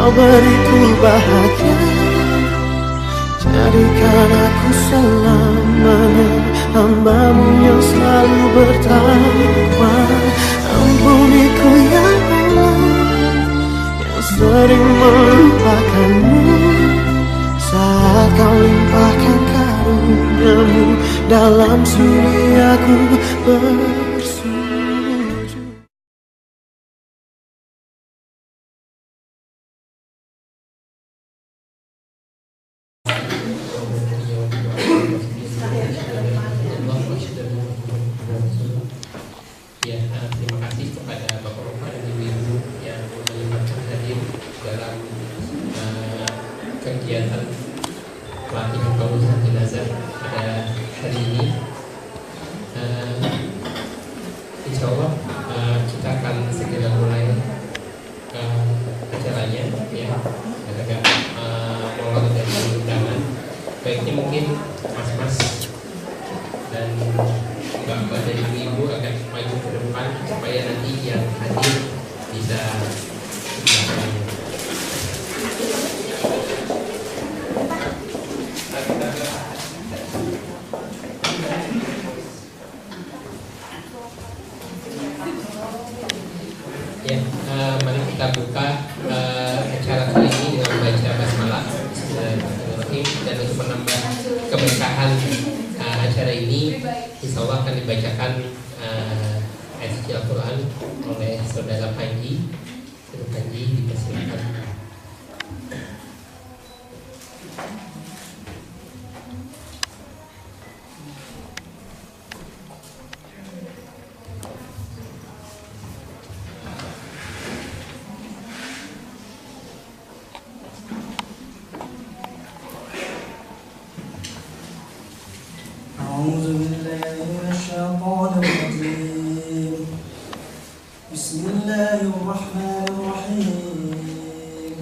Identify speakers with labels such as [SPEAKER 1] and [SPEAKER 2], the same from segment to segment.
[SPEAKER 1] Kau beriku bahagia, jadikan aku selamanya hamba-Mu yang selalu bertakwa. Ampuniku ya Allah, yang sering melupakan-Mu saat Kau limpahkan karunia-Mu dalam suriaku bersujud.
[SPEAKER 2] Ya, terima kasih kepada Bapak-Bapak dan Ibu-Ibu yang menyempatkan hadir dalam kegiatan pelatihan pengurusan jenazah pada hari ini. Insya Allah kita akan segera mulai acaranya, ya, agak molor dari undangan. Baiknya mungkin mas-mas dan mbak-mbak dan ibu-ibu akan maju ke depan supaya nanti yang hadir bisa melakukannya. Ya, mari kita buka acara kali ini dengan membaca basmalah Bismillahirrahmanirrahim. Dan untuk menambah keberkahan acara ini, insya Allah akan dibacakan ayat suci Al-Quran oleh Saudara Panji. Saudara Panji, dipersilakan.
[SPEAKER 3] أعوذ بالله من الشيطان الرجيم. بسم الله الرحمن الرحيم.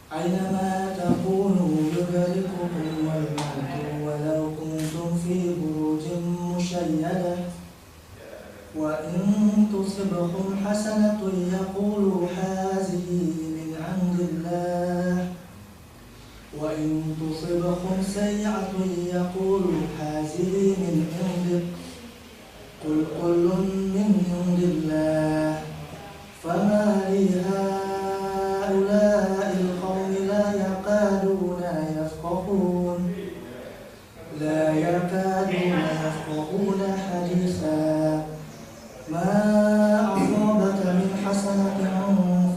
[SPEAKER 3] أينما تكونوا يدرككم الموت ولو كنتم في بروج مشيدة وإن تصبكم حسنة يقولوا هذه من عند الله وإن تصبكم سيئة يقولوا هذه من عندك قل كل من عند الله فما لهؤلاء القوم لا يكادون يفقهون حديثا ما أصابك من حسنة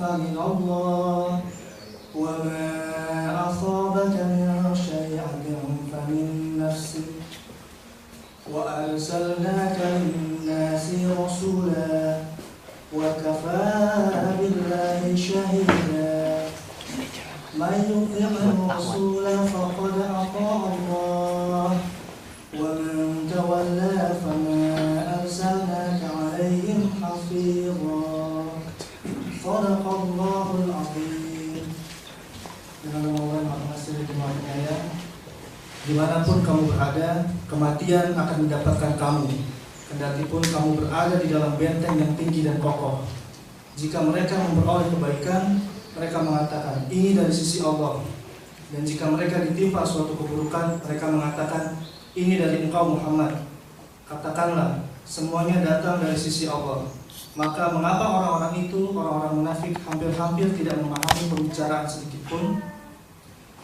[SPEAKER 3] فمن الله وما أصابك من شيئة فمن نفسك وأرسلناك للناس رسولا وكفى بالله شهيدا من يطع الرسول فقد أطاع الله ومن تولى فما أرسلناك عليهم حفيظا صدق الله العظيم. Dengan Allah Maha Pengasih lagi Maha Penyayang, dimanapun kamu berada, kematian akan mendapatkan kamu. Kendati pun kamu berada di dalam benteng yang tinggi dan kokoh. Jika mereka memperoleh kebaikan, mereka mengatakan ini dari sisi Allah. Dan jika mereka ditimpa suatu keburukan, mereka mengatakan ini dari engkau Muhammad. Katakanlah, semuanya datang dari sisi Allah. Maka mengapa orang-orang itu, orang-orang munafik, hampir-hampir tidak memahami pembicaraan sedikitpun?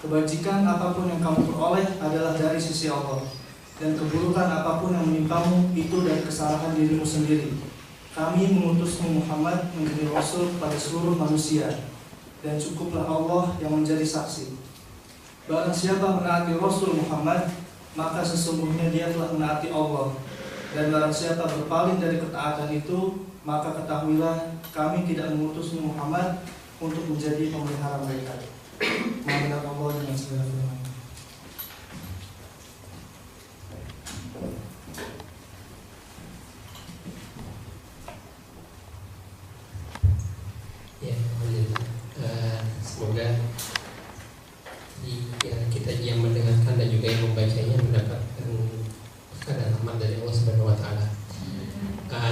[SPEAKER 3] Kebajikan apapun yang kamu peroleh adalah dari sisi Allah, dan keburukan apapun yang menimpamu itu dari kesalahan dirimu sendiri. Kami mengutusmu Muhammad menjadi Rasul kepada seluruh manusia, dan cukuplah Allah yang menjadi saksi. Barang siapa menaati Rasul Muhammad, maka sesungguhnya dia telah menaati Allah. Dan barang siapa berpaling dari ketaatan itu, maka ketahuilah kami tidak mengutusmu Muhammad untuk menjadi pemelihara mereka. Mengenal Allah dengan segala firman.
[SPEAKER 2] Ya, semoga kita yang mendengarkan dan juga yang membacanya mendapatkan berkah rahmat dari Allah Subhanahu Wa Taala.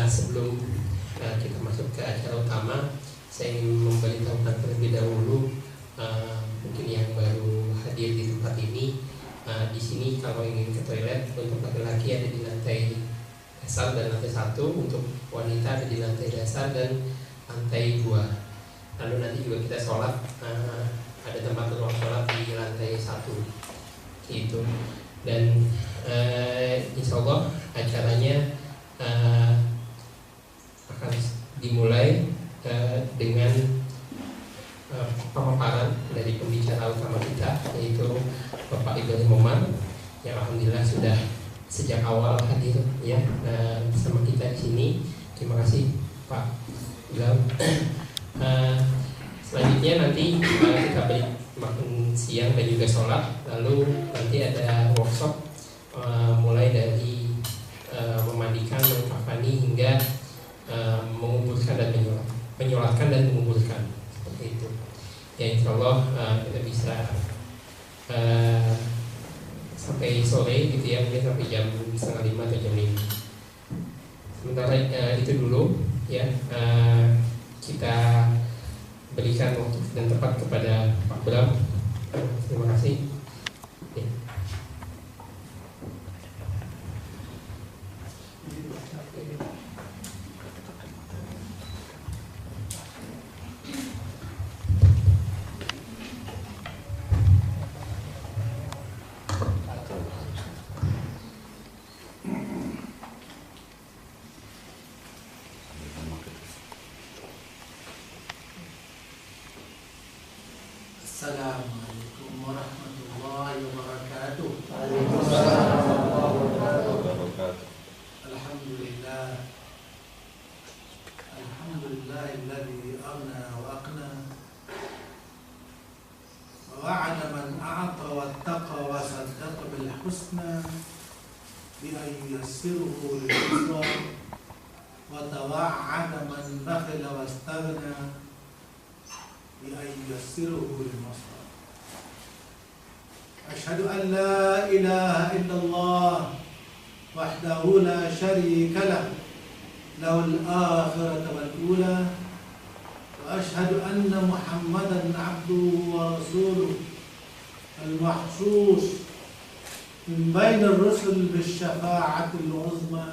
[SPEAKER 2] Sebelum kita masuk ke acara utama, saya ingin memberitahukan terlebih dahulu mungkin yang baru hadir di tempat ini. Di sini kalau ingin ke toilet untuk laki-laki ada di lantai dasar dan lantai 1, untuk wanita ada di lantai dasar dan lantai 2. Lalu nanti juga kita sholat, ada tempat ruang sholat di lantai 1 gitu. Dan insya Allah acaranya akan dimulai dengan pemaparan dari pembicara utama kita, yaitu Bapak Ibrahim Omar, yang alhamdulillah sudah sejak awal hadir ya bersama kita di sini. Terima kasih Pak Ibrahim. Selanjutnya nanti kita beri makan siang dan juga sholat, lalu nanti ada workshop mulai dari memandikan, mengkafani hingga mengumpulkan dan menyolatkan dan mengumpulkan, seperti itu. Ya insya Allah kita bisa sampai sore gitu ya, mungkin sampai jam 4:30 atau jam 5. Sementara itu dulu ya, kita berikan waktu dan tempat kepada Pak Bram. Terima kasih. Ya.
[SPEAKER 4] Assalamualaikum warahmatullahi wabarakatuh. Alhamdulillah. Alhamdulillahilladzi aghna wa aqna wa wa'ada man a'ata wattaqa wa saddaqa bil husna bi an yassiruhu lil yusra wa tawa'ada man bakhila wastaghna بأن يسره للمصر. أشهد أن لا إله إلا الله وحده لا شريك له له الآخرة والأولى وأشهد أن محمدا عبده ورسوله المحشوش من بين الرسل بالشفاعة العظمى.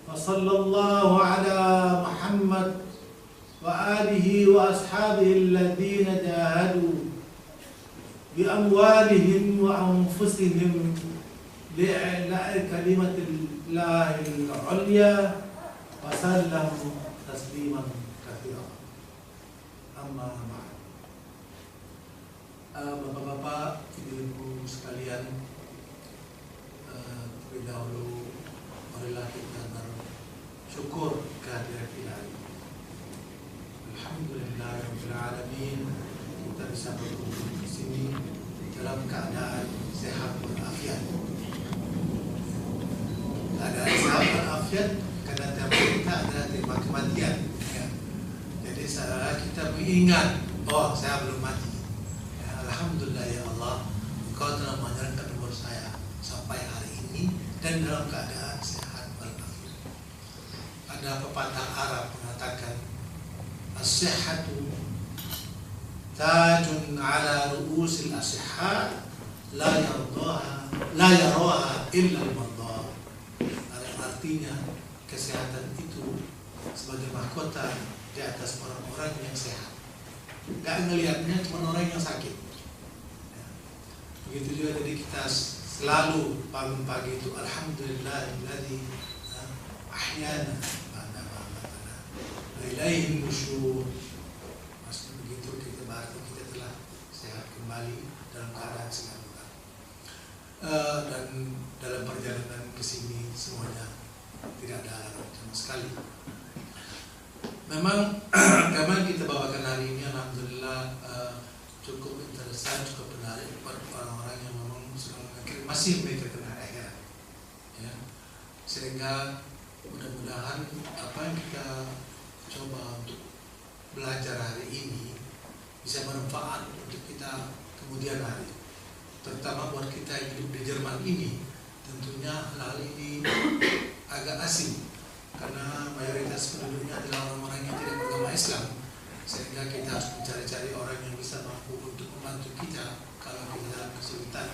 [SPEAKER 4] وصلى الله على محمد وآله وأصحابه الذين جاهدوا بأموالهم وأنفسهم لإعلاء كلمة الله العليا وسلموا تسليما كثيرا. أما بعد. Bapak-bapak, ibu-ibu sekalian, terlebih dahulu marilah kita bersyukur kehadiran ilahi. Alhamdulillahirabbil alamin, kita bisa berkumpul di sini dalam keadaan sehat walafiat. Keadaan sehat walafiat karena tema kita adalah tema kematian. Ya. Jadi kita mengingat, oh saya belum mati. Ya, Alhamdulillah ya Allah, Engkau telah mengajarkan umur saya sampai hari ini dan dalam keadaan sehat walafiat. Ada pepatah Arab mengatakan, as-sihhatu tajun ala ru'usil asihha la yaraha illa al-mardah. Artinya kesehatan itu sebagai mahkota di atas orang-orang yang sehat. Gak ngelihatnya cuma orang yang sakit. Begitu juga jadi kita selalu bangun pagi itu alhamdulillahilladzi ahyana ba'da ma amatana wa ilaihi nusyur. Maksudnya begitu kita telah sehat kembali dalam keadaan sehat. Dan dalam perjalanan ke sini semuanya tidak ada halangan sama sekali. Memang tema yang kita bawakan hari ini alhamdulillah cukup interesan, cukup menarik buat orang-orang yang memang masih memikirkan akhirat. Ya. Sehingga mudah-mudahan apa yang kita coba untuk belajar hari ini bisa bermanfaat untuk kita kemudian hari. Terutama buat kita yang hidup di Jerman ini, tentunya hal ini agak asing karena mayoritas penduduknya adalah orang-orang yang tidak beragama Islam, sehingga kita harus mencari-cari orang yang bisa mampu untuk membantu kita kalau kita dalam kesulitan,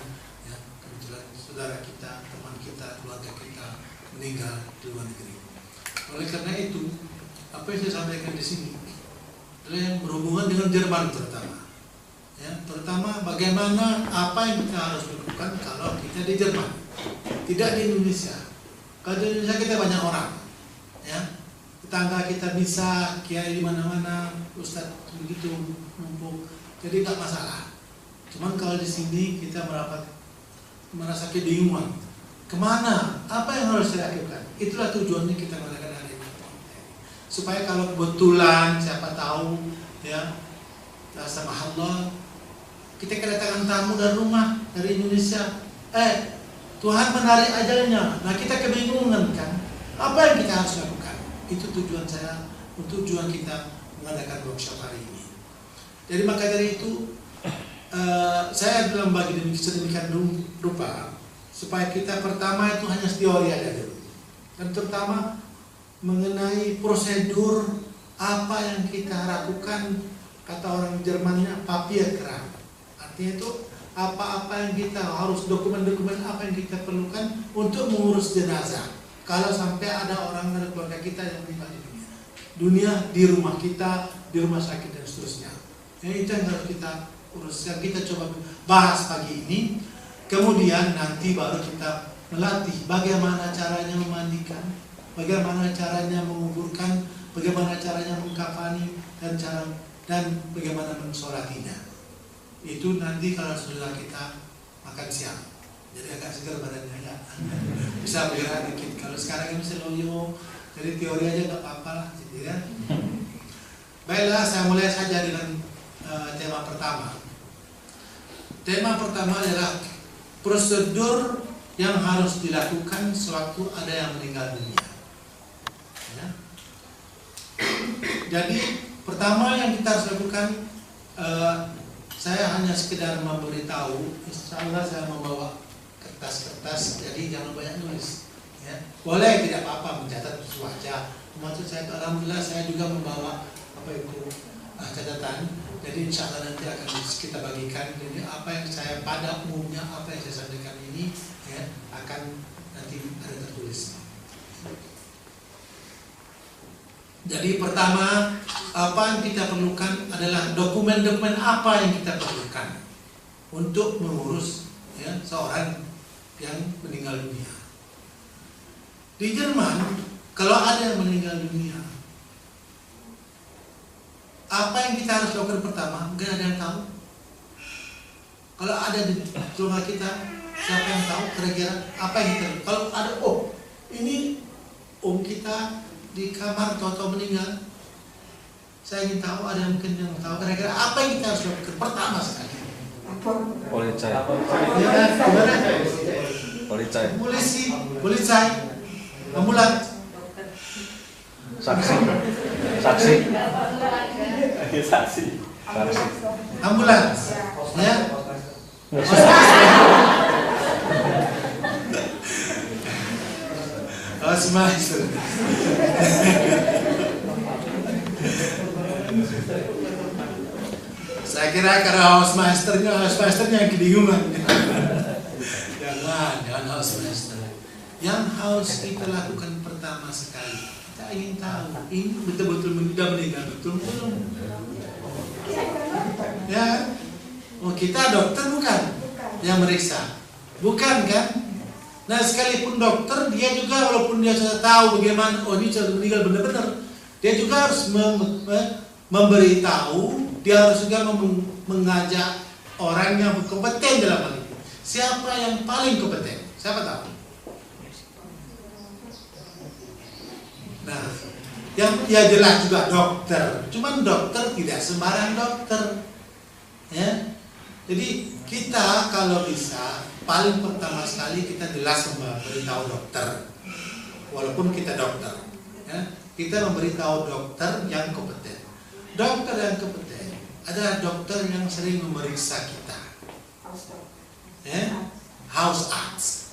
[SPEAKER 4] ya, kebetulan saudara kita, teman kita, keluarga kita meninggal di luar negeri. Oleh karena itu, apa yang saya sampaikan di sini adalah yang berhubungan dengan Jerman terutama. Ya, terutama bagaimana apa yang kita harus lakukan kalau kita di Jerman, tidak di Indonesia. Kalau di Indonesia kita banyak orang, ya, tetangga kita bisa, kiai di mana-mana, ustadz begitu numpuk, jadi nggak masalah. Cuman kalau di sini kita merasa kebingungan, kemana, apa yang harus saya lakukan? Itulah tujuannya kita mengadakan hari ini, supaya kalau kebetulan siapa tahu, ya, sama Allah kita kedatangan tamu dari rumah dari Indonesia, Tuhan menarik ajalnya, nah kita kebingungan kan, apa yang kita harus lakukan? Itu tujuan saya, tujuan kita mengadakan workshop hari ini. Jadi maka dari itu saya dalam bagi sedemikian rupa supaya kita pertama itu hanya teori aja dulu, dan terutama mengenai prosedur apa yang kita lakukan, kata orang Jermannya Papierkram. Artinya itu apa-apa yang kita harus, dokumen-dokumen apa yang kita perlukan untuk mengurus jenazah. Kalau sampai ada orang dari keluarga kita yang meninggal di dunia di rumah kita, di rumah sakit dan seterusnya. Itu yang harus kita urus, yang kita coba bahas pagi ini. Kemudian nanti baru kita melatih bagaimana caranya memandikan, bagaimana caranya menguburkan, bagaimana caranya mengkafani, dan bagaimana mensolatinya. Itu nanti kalau sudah kita makan siang, jadi agak segar badannya ya. Bisa bergerak dikit. Kalau sekarang ini bisa loyo, jadi teori aja nggak apa-apa lah, gitu ya. Baiklah, saya mulai saja dengan tema pertama. Tema pertama adalah prosedur yang harus dilakukan sewaktu ada yang meninggal dunia. Ya. Jadi pertama yang kita harus lakukan, saya hanya sekedar memberitahu. Insya Allah saya membawa kertas-kertas, jadi jangan banyak nulis. Ya. Boleh, tidak apa-apa mencatat wajah. Maksud saya, alhamdulillah saya juga membawa catatan. Jadi insya Allah nanti akan kita bagikan. Jadi apa yang saya pada umumnya, apa yang saya sampaikan ini, ya, akan nanti ada tertulis. Jadi pertama, apa yang kita perlukan adalah dokumen-dokumen apa yang kita perlukan untuk mengurus, ya, seorang yang meninggal dunia. Di Jerman, kalau ada yang meninggal dunia, apa yang kita harus lakukan pertama? Mungkin ada yang tahu? Kalau ada di rumah kita, siapa yang tahu kira-kira apa yang kita? Kalau ada, ini kita di kamar atau meninggal, saya ingin tahu, ada yang mungkin yang tahu kira-kira apa yang kita harus lakukan pertama sekali?
[SPEAKER 5] Polisi.
[SPEAKER 4] Ya, gimana? Polisi, ambulan,
[SPEAKER 5] saksi,
[SPEAKER 4] ambulans, ya. Hausmeister. Saya kira karena Hausmeisternya yang kebingungan. Jangan Hausmeister. Yang harus kita lakukan pertama sekali, kita ingin tahu ini betul-betul sudah meninggal betul belum? Ya, kita dokter bukan yang meriksa, bukan kan? Nah, sekalipun dokter, dia juga walaupun dia sudah tahu bagaimana, ini sudah meninggal benar-benar, dia juga harus memberitahu, dia harus juga mengajak orang yang kompeten dalam hal itu. Siapa yang paling kompeten? Siapa tahu? Nah, yang ya jelas juga dokter. Cuman dokter tidak sembarang dokter, ya. Jadi kita kalau bisa paling pertama sekali kita jelas memberitahu dokter, walaupun kita dokter, ya, kita memberitahu dokter yang kompeten. Dokter yang kompeten adalah dokter yang sering memeriksa kita, ya, house arts.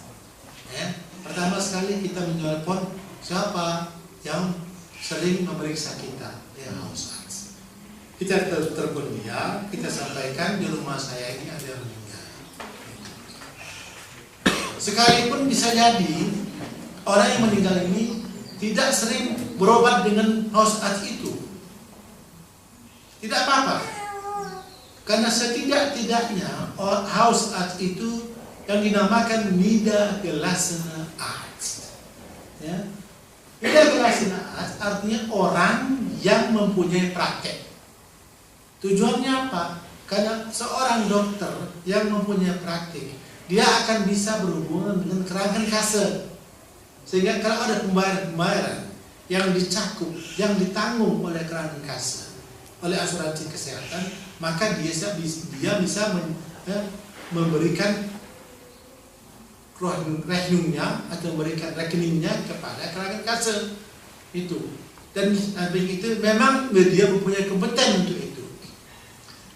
[SPEAKER 4] Ya. Pertama sekali kita menelpon siapa yang sering memeriksa kita, ya, house arts. kita telepon dia, kita sampaikan di rumah saya ini ada yang meninggal. Sekalipun bisa jadi orang yang meninggal ini tidak sering berobat dengan house art itu, tidak apa-apa, karena setidak-tidaknya house art itu yang dinamakan niedergelassene Arzt. Ya. Niedergelassene Arzt artinya orang yang mempunyai praktek. Tujuannya apa? Karena seorang dokter yang mempunyai praktek, dia akan bisa berhubungan dengan Krankenkasse. Sehingga kalau ada pembayaran yang dicakup, yang ditanggung oleh Krankenkasse, oleh asuransi kesehatan, maka dia bisa memberikan rekeningnya atau memberikan rekeningnya kepada Krankenkasse itu. Dan begitu memang dia mempunyai kompeten untuk itu.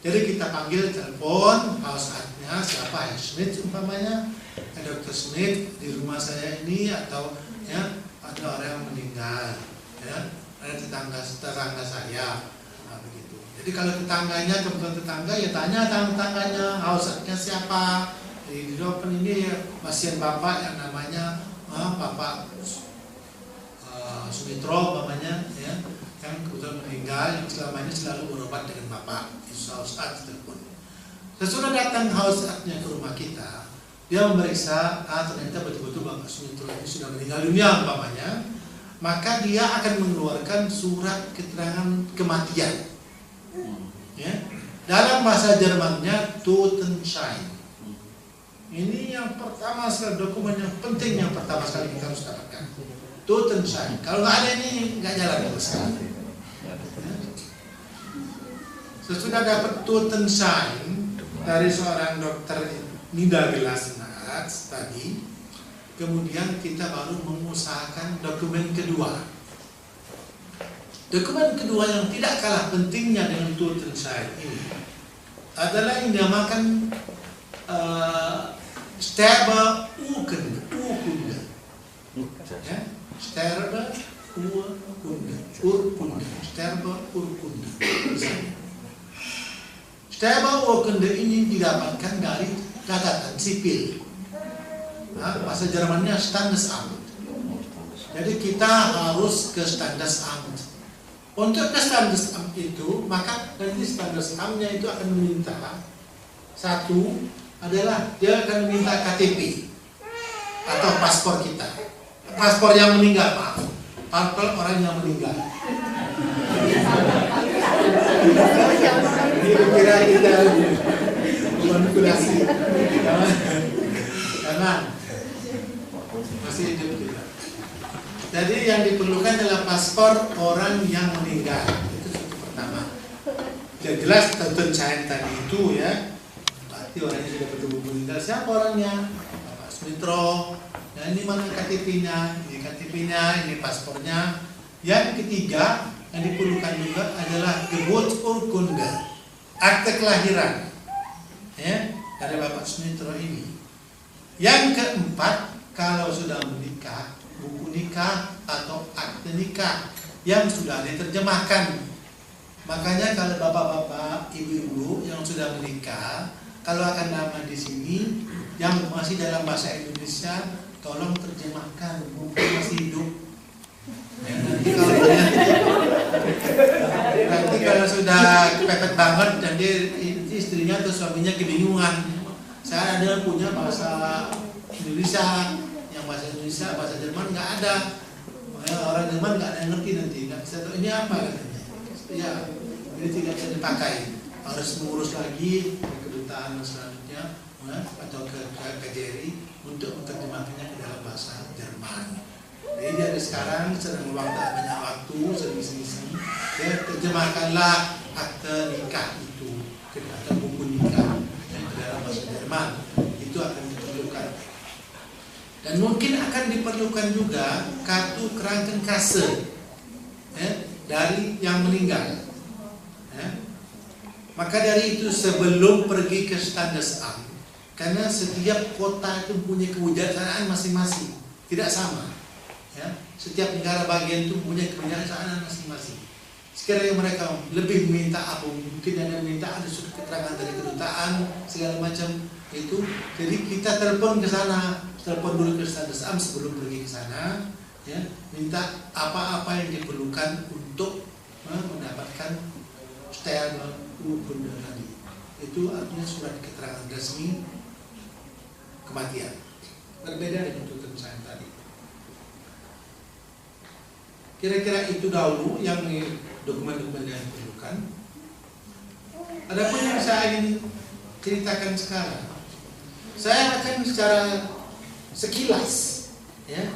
[SPEAKER 4] Jadi kita panggil telepon house art-nya siapa, Herr Schmidt umpamanya, Dr. Schmidt di rumah saya ini, atau ya ada orang yang meninggal, ya ada tetangga saya, nah, begitu. Jadi kalau tetangganya, kebetulan tetangga, ya tanya tetangganya house art-nya siapa. Di dokter ini ya, pasien bapak yang namanya Bapak Sumitro umpamanya, ya, yang kebetulan meninggal, yang selama ini selalu berobat dengan bapak. House art telepon. Sesudah datang house art-nya ke rumah kita, dia memeriksa, ternyata betul-betul Bapak Sumitro ini sudah meninggal dunia umpamanya, maka dia akan mengeluarkan surat keterangan kematian. Ya. Dalam bahasa Jermannya Totenschein. Ini yang pertama sekali, dokumen yang penting yang pertama sekali kita harus dapatkan. Totenschein. Kalau nggak ada ini nggak jalan terus. Sesudah dapat Totenschein dari seorang dokter niedergelassene Arzt tadi, kemudian kita baru mengusahakan dokumen kedua. Dokumen kedua yang tidak kalah pentingnya dengan Totenschein ini adalah yang dinamakan Sterbeurkunde. Ya? Sterbeurkunde. Sterbeurkunde ini didapatkan dari catatan sipil. Nah, bahasa Jermannya Standesamt. Jadi kita harus ke Standesamt. Untuk ke Standesamt itu, maka dari Standesamtnya itu akan meminta, satu adalah dia akan meminta KTP atau paspor kita. Paspor yang meninggal, maaf. Paspor orang yang meninggal. Ini kira kita manipulasi. Jangan. Masih hidup kita. Jadi yang diperlukan adalah paspor orang yang meninggal. Itu satu pertama. Yang jelas Totenschein tadi itu ya. Berarti orangnya sudah betul-betul meninggal. Siapa orangnya? Bapak Sumitro. Nah, ini mana KTP-nya? Ini KTP-nya, ini paspornya. Yang ketiga yang diperlukan juga adalah Geburtsurkunde, akte kelahiran, ya, dari Bapak Sumitro ini. Yang keempat, kalau sudah menikah, buku nikah atau akte nikah yang sudah diterjemahkan. Makanya kalau bapak-bapak, ibu-ibu yang sudah menikah, kalau akan nama di sini yang masih dalam bahasa Indonesia, tolong terjemahkan, mungkin masih hidup. Ya, nanti kalau sudah kepepet banget, jadi istrinya atau suaminya kebingungan. Saya ada punya bahasa Indonesia, yang bahasa Indonesia, bahasa Jerman nggak ada. Orang Jerman nggak ada yang ngerti nanti, nggak bisa tahu ini apa katanya. Ya, ini tidak bisa dipakai. Harus mengurus lagi ke kedutaan selanjutnya, atau ke KJRI untuk menerjemahkannya ke dalam bahasa Jerman. Jadi dari sekarang sedang meluangkan banyak waktu, sering-sering, ya, terjemahkanlah akte nikah itu, atau buku nikah yang ke dalam bahasa Jerman. Itu akan diperlukan. Dan mungkin akan diperlukan juga kartu Krankenkasse, ya, dari yang meninggal. Ya. Maka dari itu sebelum pergi ke Standesamt, karena setiap kota itu punya kebijaksanaan masing-masing, tidak sama. Ya, setiap negara bagian itu punya kebijaksanaan masing-masing. sekiranya mereka lebih meminta apa, mungkin ada minta ada surat keterangan dari kedutaan segala macam itu. Jadi kita telepon ke sana, telepon dulu ke Ustaz Am sebelum pergi ke sana, ya, minta apa-apa yang diperlukan untuk mendapatkan steril benda tadi. Itu artinya surat keterangan resmi kematian. Berbeda dengan tuntutan saya tadi. Kira-kira itu dahulu yang dokumen-dokumen yang diperlukan. Adapun yang saya ingin ceritakan sekarang, saya akan secara sekilas, ya,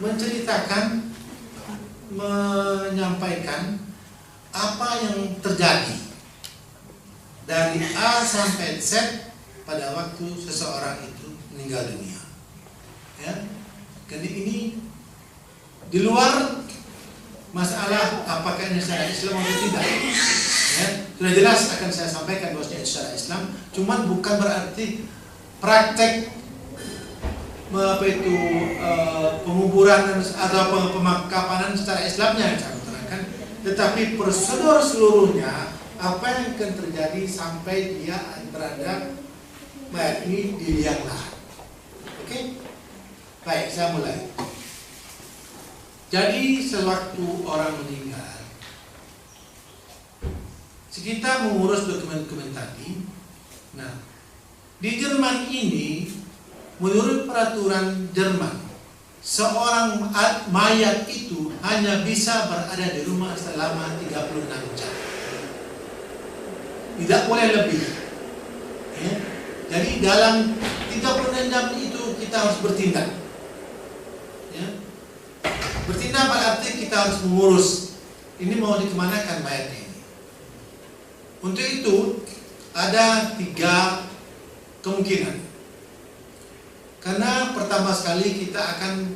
[SPEAKER 4] menceritakan, menyampaikan apa yang terjadi dari A sampai Z pada waktu seseorang itu meninggal dunia. Ya, jadi ini di luar masalah apakah ini secara Islam atau tidak. Ya, sudah jelas akan saya sampaikan bahwasanya secara Islam, cuman bukan berarti praktek penguburan atau pemakaman secara Islamnya yang saya terangkan, tetapi prosedur seluruhnya apa yang akan terjadi sampai dia berada mayat ini di liang lahat. Oke? Baik, saya mulai. Jadi sewaktu orang meninggal, kita mengurus dokumen-dokumen tadi. Nah, di Jerman ini, menurut peraturan Jerman, seorang mayat itu hanya bisa berada di rumah selama 36 jam. Tidak boleh lebih. Ya. Jadi dalam 36 jam itu kita harus bertindak. Ya. Bertindak berarti kita harus mengurus. Ini mau dikemanakan mayatnya ini. Untuk itu ada 3 kemungkinan. Karena pertama sekali kita akan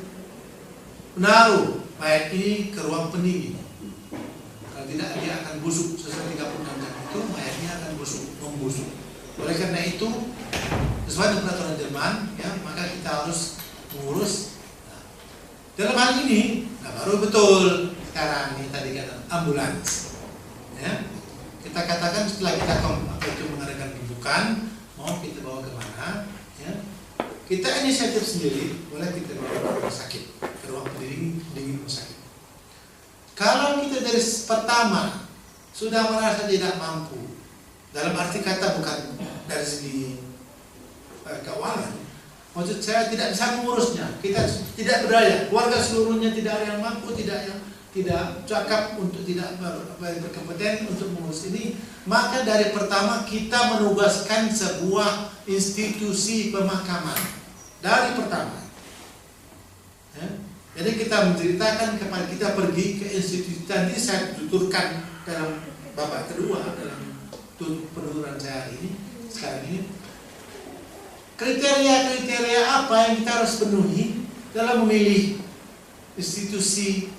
[SPEAKER 4] menaruh mayat ini ke ruang pendingin. Kalau tidak dia akan busuk. Sesuai 36 jam itu mayatnya akan membusuk. Oleh karena itu sesuai dengan peraturan Jerman, ya, maka kita harus mengurus. Nah, dalam hal ini, baru betul sekarang ini tadi kata ambulans. Ya, kita katakan setelah kita mengadakan rujukan, mau kita bawa kemana? Ya, kita inisiatif sendiri, boleh kita bawa ke rumah sakit, ke ruang pendingin rumah sakit. Kalau kita dari pertama sudah merasa tidak mampu, dalam arti kata bukan dari segi keuangan, maksud saya tidak bisa mengurusnya, kita tidak berdaya, keluarga seluruhnya tidak ada yang mampu, tidak cakap untuk tidak berkompeten untuk mengurus ini, maka dari pertama kita menugaskan sebuah institusi pemakaman dari pertama. Ya. Jadi kita menceritakan kepada kita pergi ke institusi. Nanti saya tuturkan dalam babak kedua dalam penuturan saya ini sekarang ini. Kriteria-kriteria apa yang kita harus penuhi dalam memilih institusi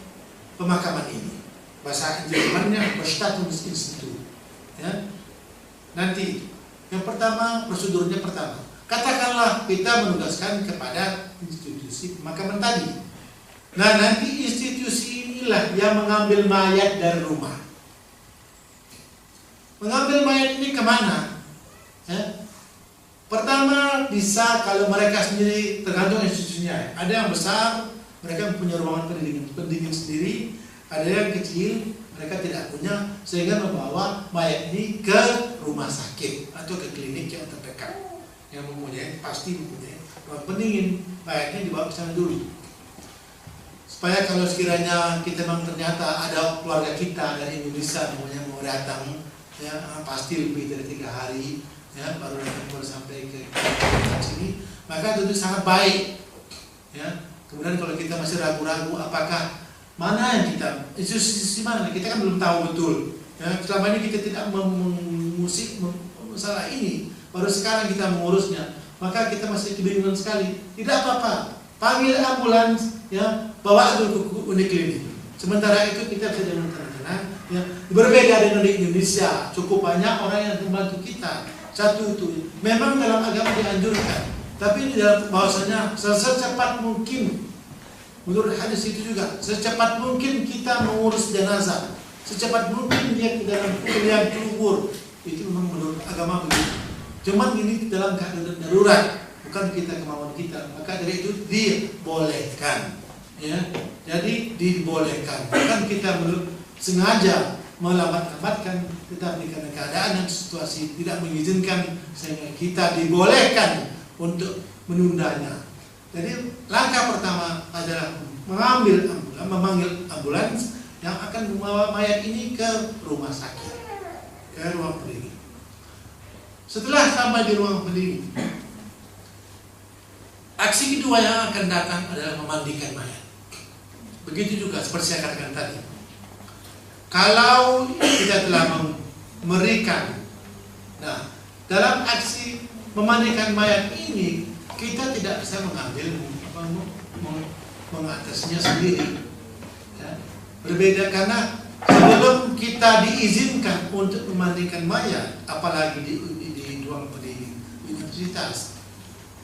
[SPEAKER 4] pemakaman ini? Bahasa Jermannya Bestattungsinstitut. Ya. Nanti yang pertama, prosedurnya pertama. Katakanlah kita menugaskan kepada institusi pemakaman tadi. Nah, nanti institusi inilah yang mengambil mayat dari rumah. Mengambil mayat ini kemana? Ya. Pertama bisa kalau mereka sendiri, tergantung institusinya. Ada yang besar, mereka punya ruangan pendingin sendiri. Ada yang kecil, mereka tidak punya, sehingga membawa mayat ini ke rumah sakit atau ke klinik yang terdekat. Yang mempunyai, pasti mempunyai ruang pendingin. Mayatnya dibawa ke sana dulu. Supaya kalau sekiranya kita memang ternyata ada keluarga kita dari Indonesia yang mau datang, ya, pasti lebih dari 3 hari, ya, baru sampai ke sini, maka tentu sangat baik. Ya. Kemudian kalau kita masih ragu-ragu apakah mana yang kita institusi mana, kita kan belum tahu betul. Ya, selama ini kita tidak mengusik masalah ini, baru sekarang kita mengurusnya, maka kita masih kebingungan sekali. Tidak apa-apa, panggil ambulans, ya, bawa dulu ke uniklinik. Sementara itu kita bisa dengan tenang. Ya, berbeda dengan di Indonesia, cukup banyak orang yang membantu kita. Satu itu, memang dalam agama dianjurkan, tapi di dalam bahwasanya secepat mungkin, menurut hadis itu juga, secepat mungkin kita mengurus jenazah. secepat mungkin dia ke dalam liang kubur. Itu memang menurut agama begitu. Cuman ini dalam keadaan darurat, bukan kita kemauan kita. Maka dari itu dibolehkan. Ya, jadi dibolehkan. Bukan kita sengaja melambat-lambatkan, tetapi karena keadaan dan situasi tidak mengizinkan, sehingga kita dibolehkan untuk menundanya. Jadi langkah pertama adalah memanggil ambulans yang akan membawa mayat ini ke rumah sakit, ke ruang pendingin. Setelah sampai di ruang pendingin, aksi kedua yang akan datang adalah memandikan mayat. Begitu juga seperti saya katakan tadi. Kalau kita telah memberikan, nah dalam aksi memandikan mayat ini kita tidak bisa mengambil mengatasnya sendiri. Ya. Berbeda karena sebelum kita diizinkan untuk memandikan mayat, apalagi di ruang pendingin universitas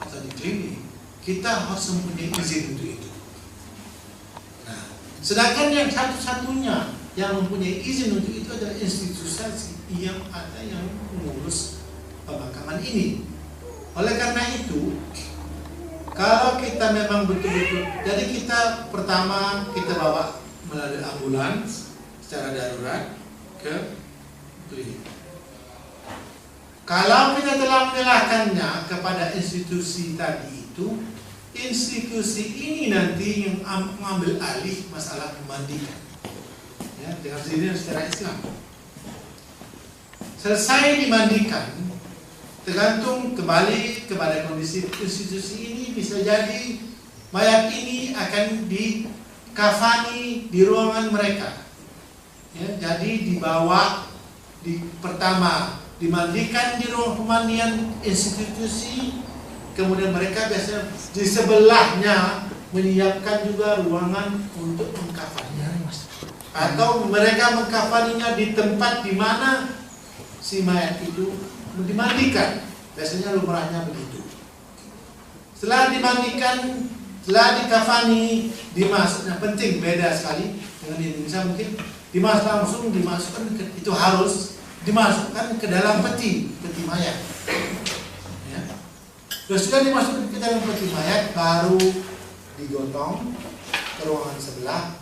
[SPEAKER 4] atau di klinik, kita harus mempunyai izin untuk itu. Nah, sedangkan yang satu-satunya yang mempunyai izin untuk itu adalah institusi yang ada yang mengurus pemakaman ini. Oleh karena itu, kalau kita memang betul-betul, jadi kita pertama kita bawa melalui ambulans secara darurat ke klinik. Kalau kita telah menyerahkannya kepada institusi tadi itu, institusi ini nanti yang mengambil alih masalah memandikan. Ya, dengan sendirinya secara Islam. Selesai dimandikan, tergantung kembali kepada kondisi institusi ini, bisa jadi mayat ini akan dikafani di ruangan mereka. Ya, jadi dibawa pertama dimandikan di ruang pemandian institusi, kemudian mereka biasanya di sebelahnya menyiapkan juga ruangan untuk mengkafaninya. Atau mereka mengkafaninya di tempat di mana si mayat itu dimandikan. Biasanya lumrahnya begitu. Setelah dimandikan, setelah dikafani, dimasukkan. Penting, beda sekali dengan di Indonesia mungkin dimasukkan itu harus dimasukkan ke dalam peti mayat. Ya. Terus sudah dimasukkan ke dalam peti mayat, baru digotong ke ruangan sebelah,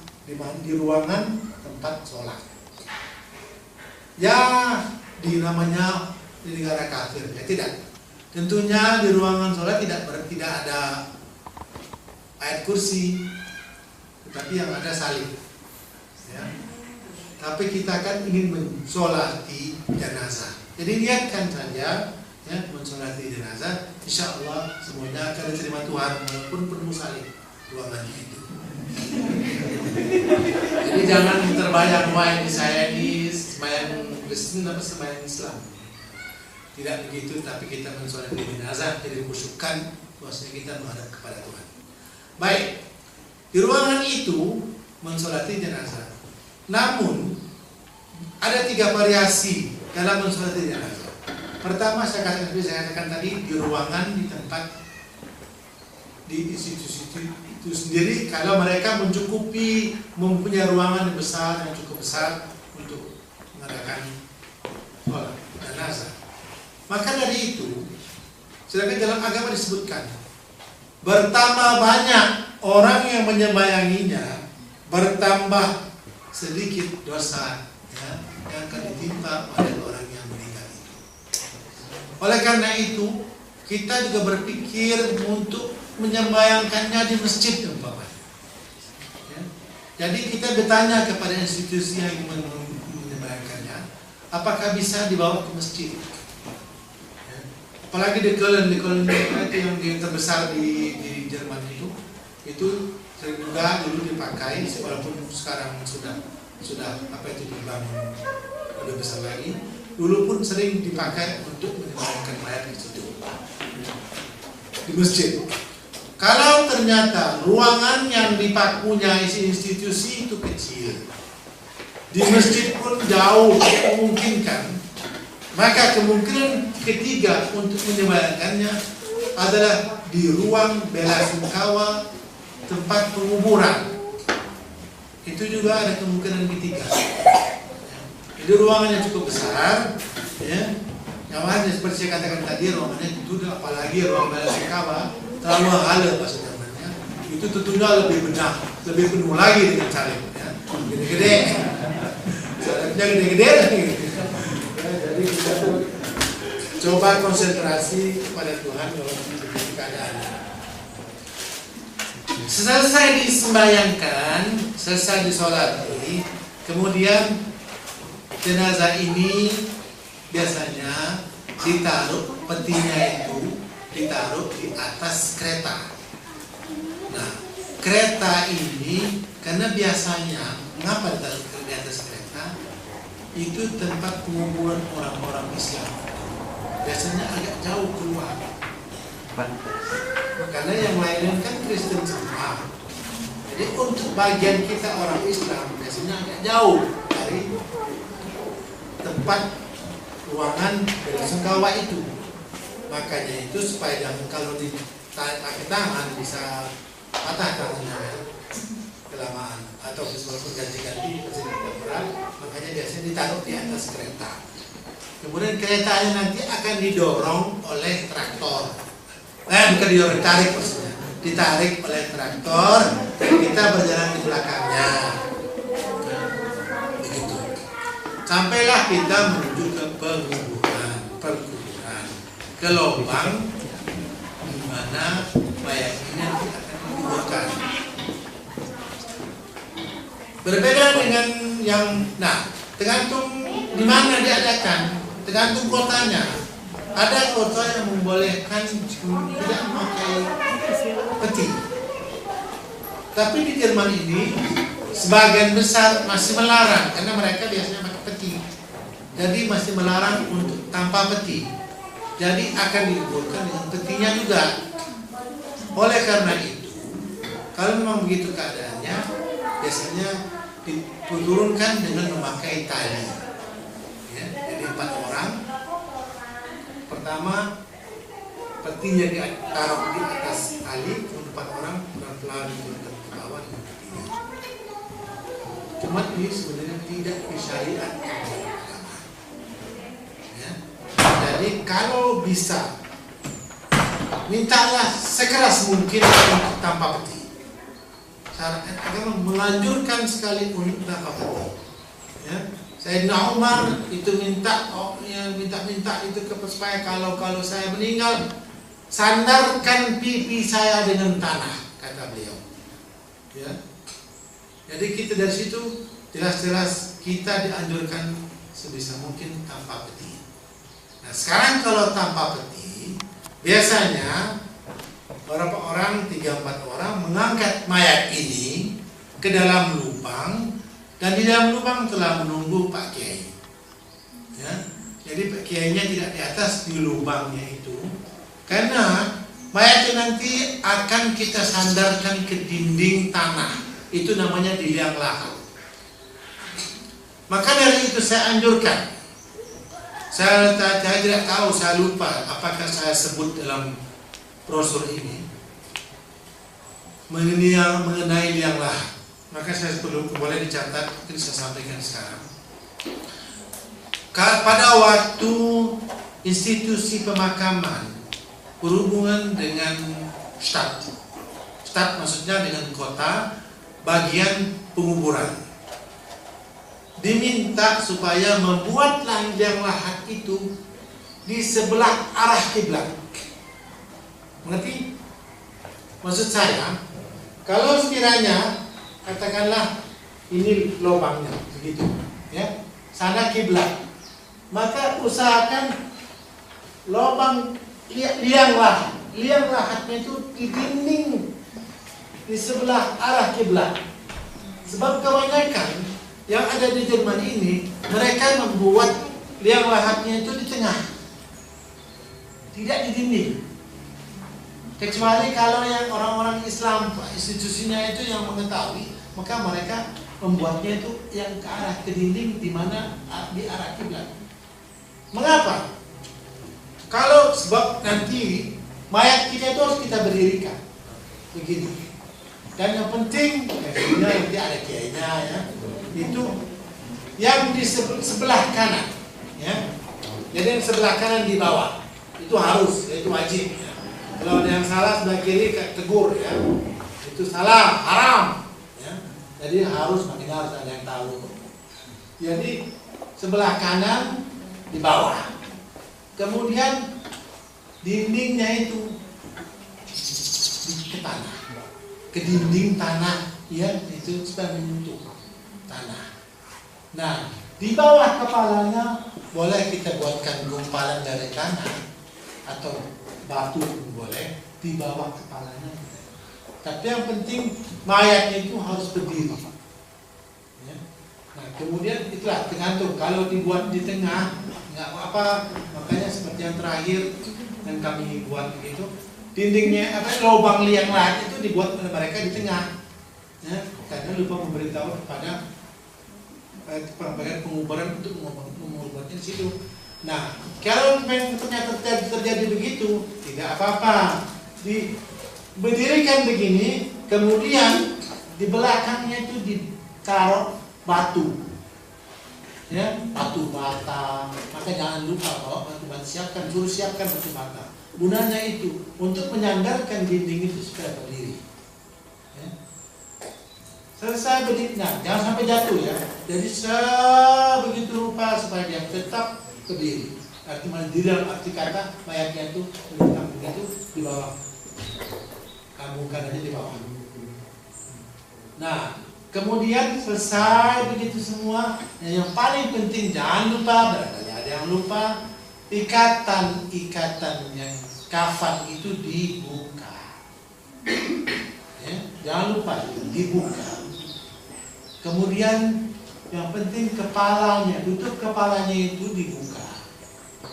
[SPEAKER 4] di ruangan tempat sholat. Ya, namanya di negara kafir, ya tidak. Tentunya di ruangan sholat tidak ada ayat kursi, tetapi yang ada salib. Ya. Tapi kita kan ingin mensolati jenazah. Jadi niatkan saja, ya, mensolati jenazah. Insya Allah semuanya akan diterima Tuhan walaupun penuh salib ruangannya itu. Jadi jangan terbayang wah saya ini sembahyang Kristen apa sembahyang Islam. Tidak begitu, tapi kita mensolati jenazah, jadi khusyukkan bahwasanya kita menghadap kepada Tuhan. Baik, di ruangan itu mensolati jenazah. Namun ada 3 variasi dalam mensolati jenazah. Pertama saya katakan tadi di ruangan, di tempat, di institusi itu sendiri, kalau mereka mencukupi, mempunyai ruangan yang besar, yang cukup besar untuk mengadakan sholat jenazah. Maka dari itu, sedangkan dalam agama disebutkan, bertambah banyak orang yang menyembayanginya, bertambah sedikit dosa, ya, yang akan ditimpa oleh orang yang meninggal itu. Oleh karena itu, kita juga berpikir untuk menyembayangkannya di masjid umpamanya. Ya. Jadi kita bertanya kepada institusi yang menyembayangkannya, apakah bisa dibawa ke masjid? Ya. Apalagi di Köln itu yang terbesar di Jerman itu sering juga dulu dipakai, walaupun sekarang sudah dibangun lebih besar lagi. Dulu pun sering dipakai untuk menyembayangkan mayat di situ, di masjid. Kalau ternyata ruangan yang dipakunya isi institusi itu kecil, di masjid pun jauh tidak memungkinkan, maka kemungkinan ketiga untuk menyembayangkannya adalah di ruang belasungkawa, tempat penguburan. Itu juga ada kemungkinan ketiga. Jadi ruangannya cukup besar, ya. Yang mana seperti saya katakan tadi, ruangannya itu apalagi ruang balai Ka'bah terlalu halal pas zamannya. Itu tentunya lebih benar, lebih penuh lagi dengan salib, ya. Gede-gede, salibnya gede-gede lagi. Ya, jadi kita tuh coba konsentrasi pada Tuhan dalam keadaannya. Selesai disembayangkan, selesai disolati, kemudian jenazah ini biasanya ditaruh, petinya itu ditaruh di atas kereta. Nah, kereta ini karena biasanya mengapa ditaruh di atas kereta? Itu tempat penguburan orang-orang Islam. Biasanya agak jauh keluar. Karena yang lainnya kan Kristen semua. Jadi untuk bagian kita orang Islam biasanya agak jauh dari tempat ruangan belasungkawa itu. Makanya itu supaya jangan kalau ditarik pakai tangan bisa patah tangannya kelamaan atau bisa berganti-ganti berat. Makanya biasanya ditaruh di atas kereta. Kemudian keretanya nanti akan didorong oleh traktor. Bukan didorong, ditarik maksudnya. Ditarik oleh traktor dan kita berjalan di belakangnya. Begitu. Sampailah kita menuju ke perkuburan, ke lubang di mana mayat ini nanti akan dikuburkan. Berbeda dengan yang, tergantung di mana diadakan, tergantung kotanya. Ada kota yang membolehkan tidak memakai peti. Tapi di Jerman ini sebagian besar masih melarang karena mereka biasanya pakai peti. Jadi masih melarang untuk tanpa peti. Jadi akan dikuburkan dengan petinya juga. Oleh karena itu, kalau memang begitu keadaannya, biasanya diturunkan dengan memakai tali. Ya, jadi 4 orang. Pertama, petinya ditaruh di atas tali, kemudian 4 orang pelan-pelan diturunkan ke bawah dengan petinya. Cuma ini sebenarnya tidak disyariatkan oleh agama. Ya. Jadi kalau bisa, mintalah sekeras mungkin untuk tanpa peti. Syariat agama menganjurkan sekali untuk tanpa peti. Ya. Sayyidina Umar itu minta itu supaya kalau saya meninggal sandarkan pipi saya dengan tanah, kata beliau. Ya. Jadi kita dari situ jelas-jelas kita dianjurkan sebisa mungkin tanpa peti. Nah, sekarang kalau tanpa peti, biasanya beberapa orang, 3-4 orang mengangkat mayat ini ke dalam lubang. Dan di dalam lubang telah menunggu Pak Kiai. Ya, jadi Pak Kiainya tidak di atas, di lubangnya itu. Karena mayatnya nanti akan kita sandarkan ke dinding tanah. Itu namanya di liang lahat. Maka dari itu saya anjurkan. Saya tidak tahu, saya lupa apakah saya sebut dalam brosur ini mengenai liang lahat. Maka saya boleh dicatat, mungkin saya sampaikan sekarang. Pada waktu institusi pemakaman berhubungan dengan stad maksudnya dengan kota, bagian penguburan, diminta supaya membuat liang lahat itu di sebelah arah kiblat. Mengerti? Maksud saya, kalau sekiranya katakanlah ini lubangnya begitu, ya, sana kiblat, maka usahakan lubang liang lahatnya itu di dinding di sebelah arah kiblat. Sebab kebanyakan yang ada di Jerman ini mereka membuat liang lahatnya itu di tengah, tidak di dinding. Kecuali kalau yang orang-orang Islam, institusinya itu yang mengetahui, maka mereka membuatnya itu yang ke arah ke dinding, di mana di arah kiblat. Mengapa? Kalau sebab nanti mayat kita itu harus kita berdirikan begini. Dan yang penting, nanti ada kiainya, ya, itu yang di sebelah kanan, ya. Jadi yang sebelah kanan di bawah itu harus, ya, itu wajib. Ya. Kalau ada yang salah sebelah kiri tegur, ya. Itu salah, haram. Ya. Jadi harus ada yang tahu. Jadi sebelah kanan di bawah. Kemudian dindingnya itu ke tanah, ke dinding tanah, ya, itu supaya menyentuh tanah. Nah, di bawah kepalanya boleh kita buatkan gumpalan dari tanah atau batu pun boleh di bawah kepalanya. Tapi yang penting mayatnya itu harus berdiri. Ya. Nah, kemudian itulah tergantung. Kalau dibuat di tengah nggak apa-apa. Makanya seperti yang terakhir yang kami buat begitu, dindingnya lubang liang lahat itu dibuat oleh mereka di tengah. Ya, karena lupa memberitahu kepada penguburan untuk menguburnya di situ. Nah, kalau ternyata terjadi begitu, tidak apa-apa. Berdirikan begini, kemudian di belakangnya itu ditaruh batu, ya, batu bata. Maka jangan lupa bawa batu bata, siapkan batu bata. Gunanya itu untuk menyandarkan dinding itu supaya berdiri. Ya. Selesai berdiri, nah, jangan sampai jatuh, ya. Jadi sebegitu rupa supaya dia tetap berdiri. Arti dalam arti kata mayatnya itu begitu di bawah. Kamu kanannya di bawah. Nah, kemudian selesai begitu semua. Yang paling penting jangan lupa, barangkali ada yang lupa, ikatan yang kafan itu dibuka. Ya, jangan lupa dibuka. Kemudian yang penting kepalanya, tutup kepalanya itu dibuka,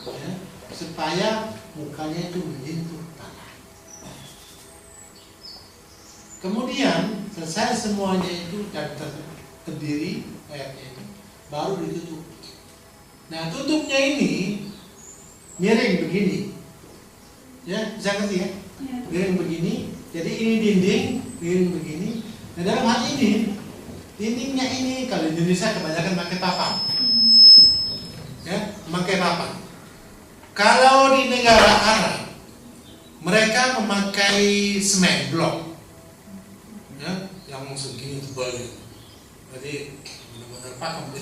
[SPEAKER 4] ya, supaya mukanya itu menyentuh. Kemudian selesai semuanya itu dan terdiri mayatnya itu, baru ditutup. Nah, tutupnya ini miring begini, ya, bisa ngerti, ya? Miring begini. Jadi ini dinding miring begini. Nah, dalam hal ini dindingnya ini kalau di Indonesia kebanyakan pakai papan, ya, memakai papan. Kalau di negara Arab mereka memakai semen blok. Ya, yang segini tebal, jadi benar-benar pakem.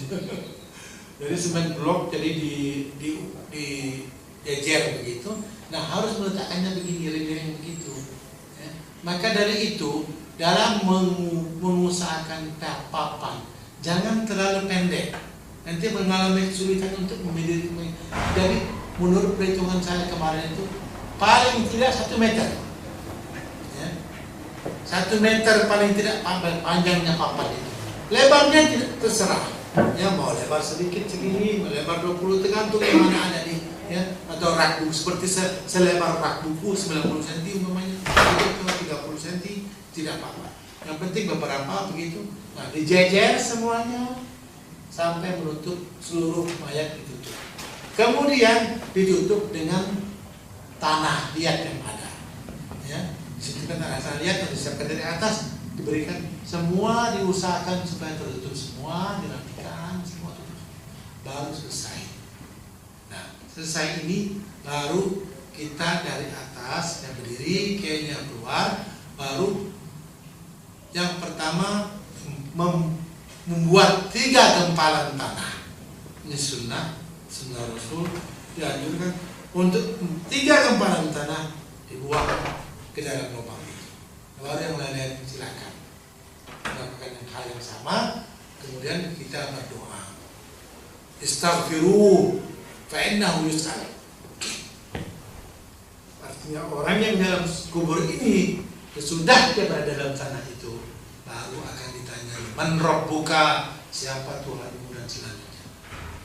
[SPEAKER 4] Jadi semen blok, jadi di jejer begitu. Nah, harus meletakkannya begini, miring-miring begitu. Ya. Maka dari itu dalam mengusahakan papan, jangan terlalu pendek. Nanti mengalami kesulitan untuk memilih. Jadi menurut perhitungan saya kemarin itu paling tidak 1 meter. 1 meter paling tidak panjangnya papan itu. Lebarnya tidak terserah. Ya, mau lebar sedikit segini, mau lebar 20, tergantung yang mana ada di, ya, atau rak buku seperti selebar rak buku 90 cm umpamanya, atau 30 cm tidak apa-apa. Yang penting beberapa begitu. Nah, dijejer semuanya sampai menutup seluruh mayat ditutup. Kemudian ditutup dengan tanah liat yang ada. Ya. Kita asal lihat yang disiapkan dari atas, diberikan semua, diusahakan supaya tertutup semua, dirapikan semua tutup, baru selesai. Nah, selesai ini baru kita dari atas yang berdiri, kayaknya keluar, baru yang pertama membuat 3 gempalan tanah. Ini sunnah Rasul, dianjurkan untuk 3 gempalan tanah dibuang ke dalam lubang itu. Baru yang lain silakan melakukan hal yang sama. Kemudian kita berdoa, istaghfiru fa innahu yus'al. Artinya orang yang dalam kubur ini sesudah dia berada dalam tanah itu baru akan ditanya, man rabbuka, siapa Tuhanmu, dan selanjutnya.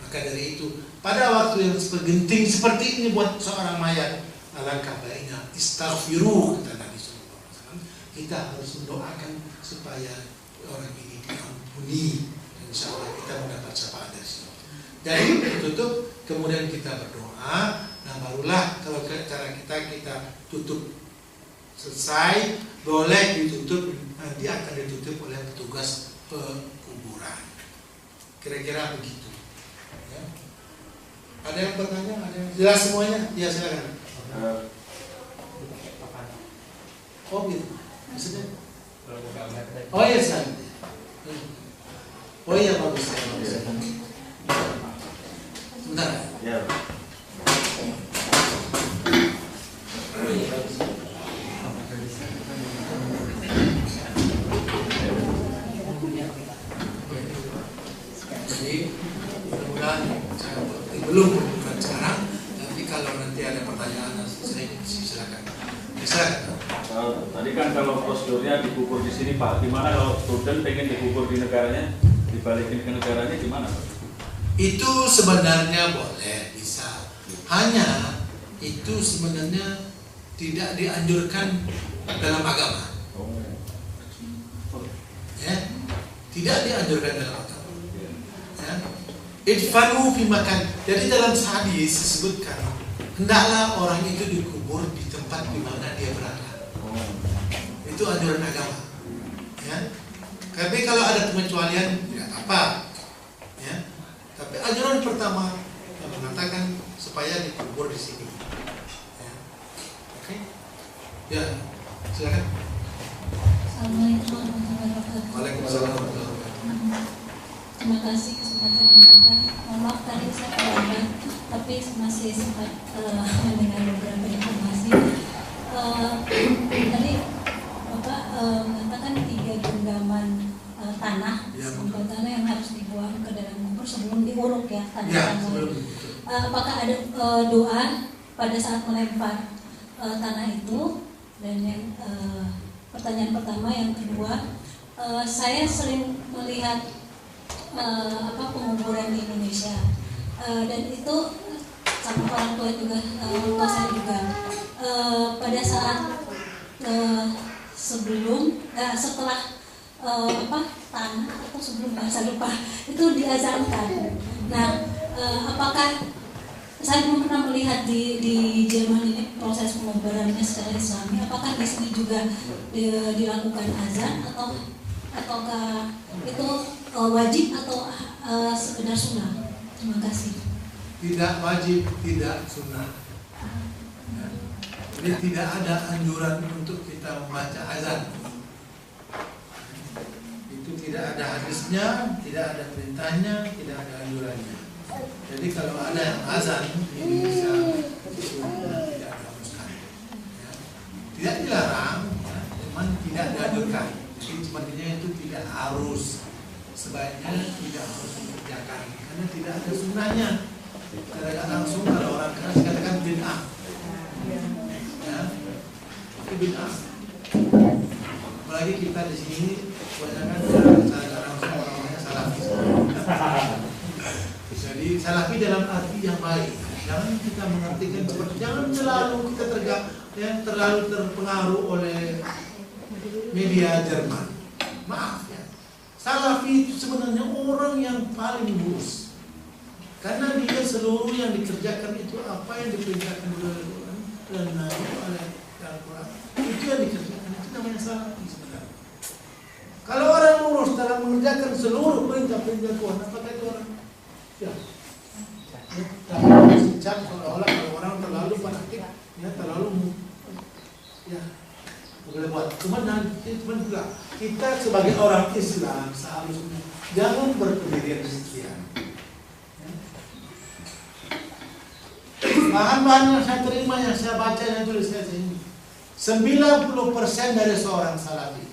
[SPEAKER 4] Maka dari itu pada waktu yang genting seperti ini buat seorang mayat, alangkah baiknya istaghfiru, kata Nabi SAW. Kita harus mendoakan supaya orang ini diampuni, dan insya Allah kita mendapat syafaat dari sini. Jadi tutup, kemudian kita berdoa. Nah, barulah kalau cara kita tutup selesai, boleh ditutup, nanti akan ditutup oleh petugas pekuburan. Kira-kira begitu. Ya. Ada yang bertanya? Ada yang jelas semuanya? Ya silakan. Oh gitu. Maksudnya? Oh iya silakan. Oh iya bagus. Sebentar.
[SPEAKER 5] Ya.
[SPEAKER 4] Jadi mudah-mudahan belum bukan sekarang, tapi kalau nanti ada pertanyaan saya silakan. Silakan.
[SPEAKER 5] Tadi kan kalau prosedurnya dikubur di sini Pak, gimana kalau student pengen dikubur di negaranya, dibalikin ke negaranya gimana Pak?
[SPEAKER 4] Itu sebenarnya boleh, bisa. Hanya itu sebenarnya tidak dianjurkan dalam agama. Ya, tidak dianjurkan dalam agama. Ya. Idfanu fi makan. Jadi dalam hadis disebutkan hendaklah orang itu dikubur di tempat di mana dia berada. Itu anjuran agama. Ya. Tapi kalau ada pengecualian tidak apa. Ya. Tapi anjuran pertama yang mengatakan supaya dikubur di sini. Ya. Oke. Ya, silakan.
[SPEAKER 6] Assalamualaikum warahmatullahi wabarakatuh.
[SPEAKER 4] Waalaikumsalam warahmatullahi wabarakatuh.
[SPEAKER 6] Terima kasih kesempatan yang diberikan. Mohon maaf tadi saya terlambat, tapi masih sempat mendengar beberapa informasi. Tadi Bapak mengatakan 3 genggaman tanah, sampah tanah yang harus dibuang ke dalam kubur sebelum diuruk ya tanah-tanah. Apakah ada doa pada saat melempar tanah itu? Dan yang pertanyaan pertama, yang kedua, saya sering melihat penguburan di Indonesia dan itu sama orang tua juga, tua saya juga pada saat setelah tanah atau sebelum saya lupa itu diazankan. Nah, apakah saya belum pernah melihat di Jerman ini proses penguburannya secara Islami, apakah di sini juga dilakukan azan ataukah itu wajib atau sekedar sunnah? Terima kasih.
[SPEAKER 4] Tidak wajib, tidak sunnah. Ya. Jadi tidak ada anjuran untuk kita membaca azan. Itu tidak ada hadisnya, tidak ada perintahnya, tidak ada anjurannya. Jadi kalau ada yang azan di Indonesia tidak dihapuskan. Ya. Tidak dilarang, ya. Cuman tidak dianjurkan. Jadi sebenarnya itu tidak harus, sebaiknya tidak harus dikerjakan karena tidak ada sunnahnya. Tidak langsung kalau orang keras katakan bid'ah. Ya, itu bid'ah. Apalagi kita di sini kebanyakan langsung orang-orangnya salafi. Jadi salafi dalam arti yang baik. Jangan kita mengartikan seperti, jangan selalu kita terlalu terpengaruh oleh media Jerman. Maaf ya. Salafi itu sebenarnya orang yang paling lurus. Karena dia seluruh yang dikerjakan itu apa yang diperintahkan oleh Al-Quran dan oleh Al-Quran itu yang dikerjakan, itu namanya salafi sebenarnya. Kalau orang lurus dalam mengerjakan seluruh perintah-perintah Tuhan, apakah itu orang? Ya. Tapi sejak seolah-olah kalau orang terlalu fanatik, ya terlalu ya boleh buat. Cuman juga kita sebagai orang Islam seharusnya jangan berpendirian demikian. Bahan-bahan yang saya terima, yang saya baca, yang tulis saya ini 90% dari seorang salafi.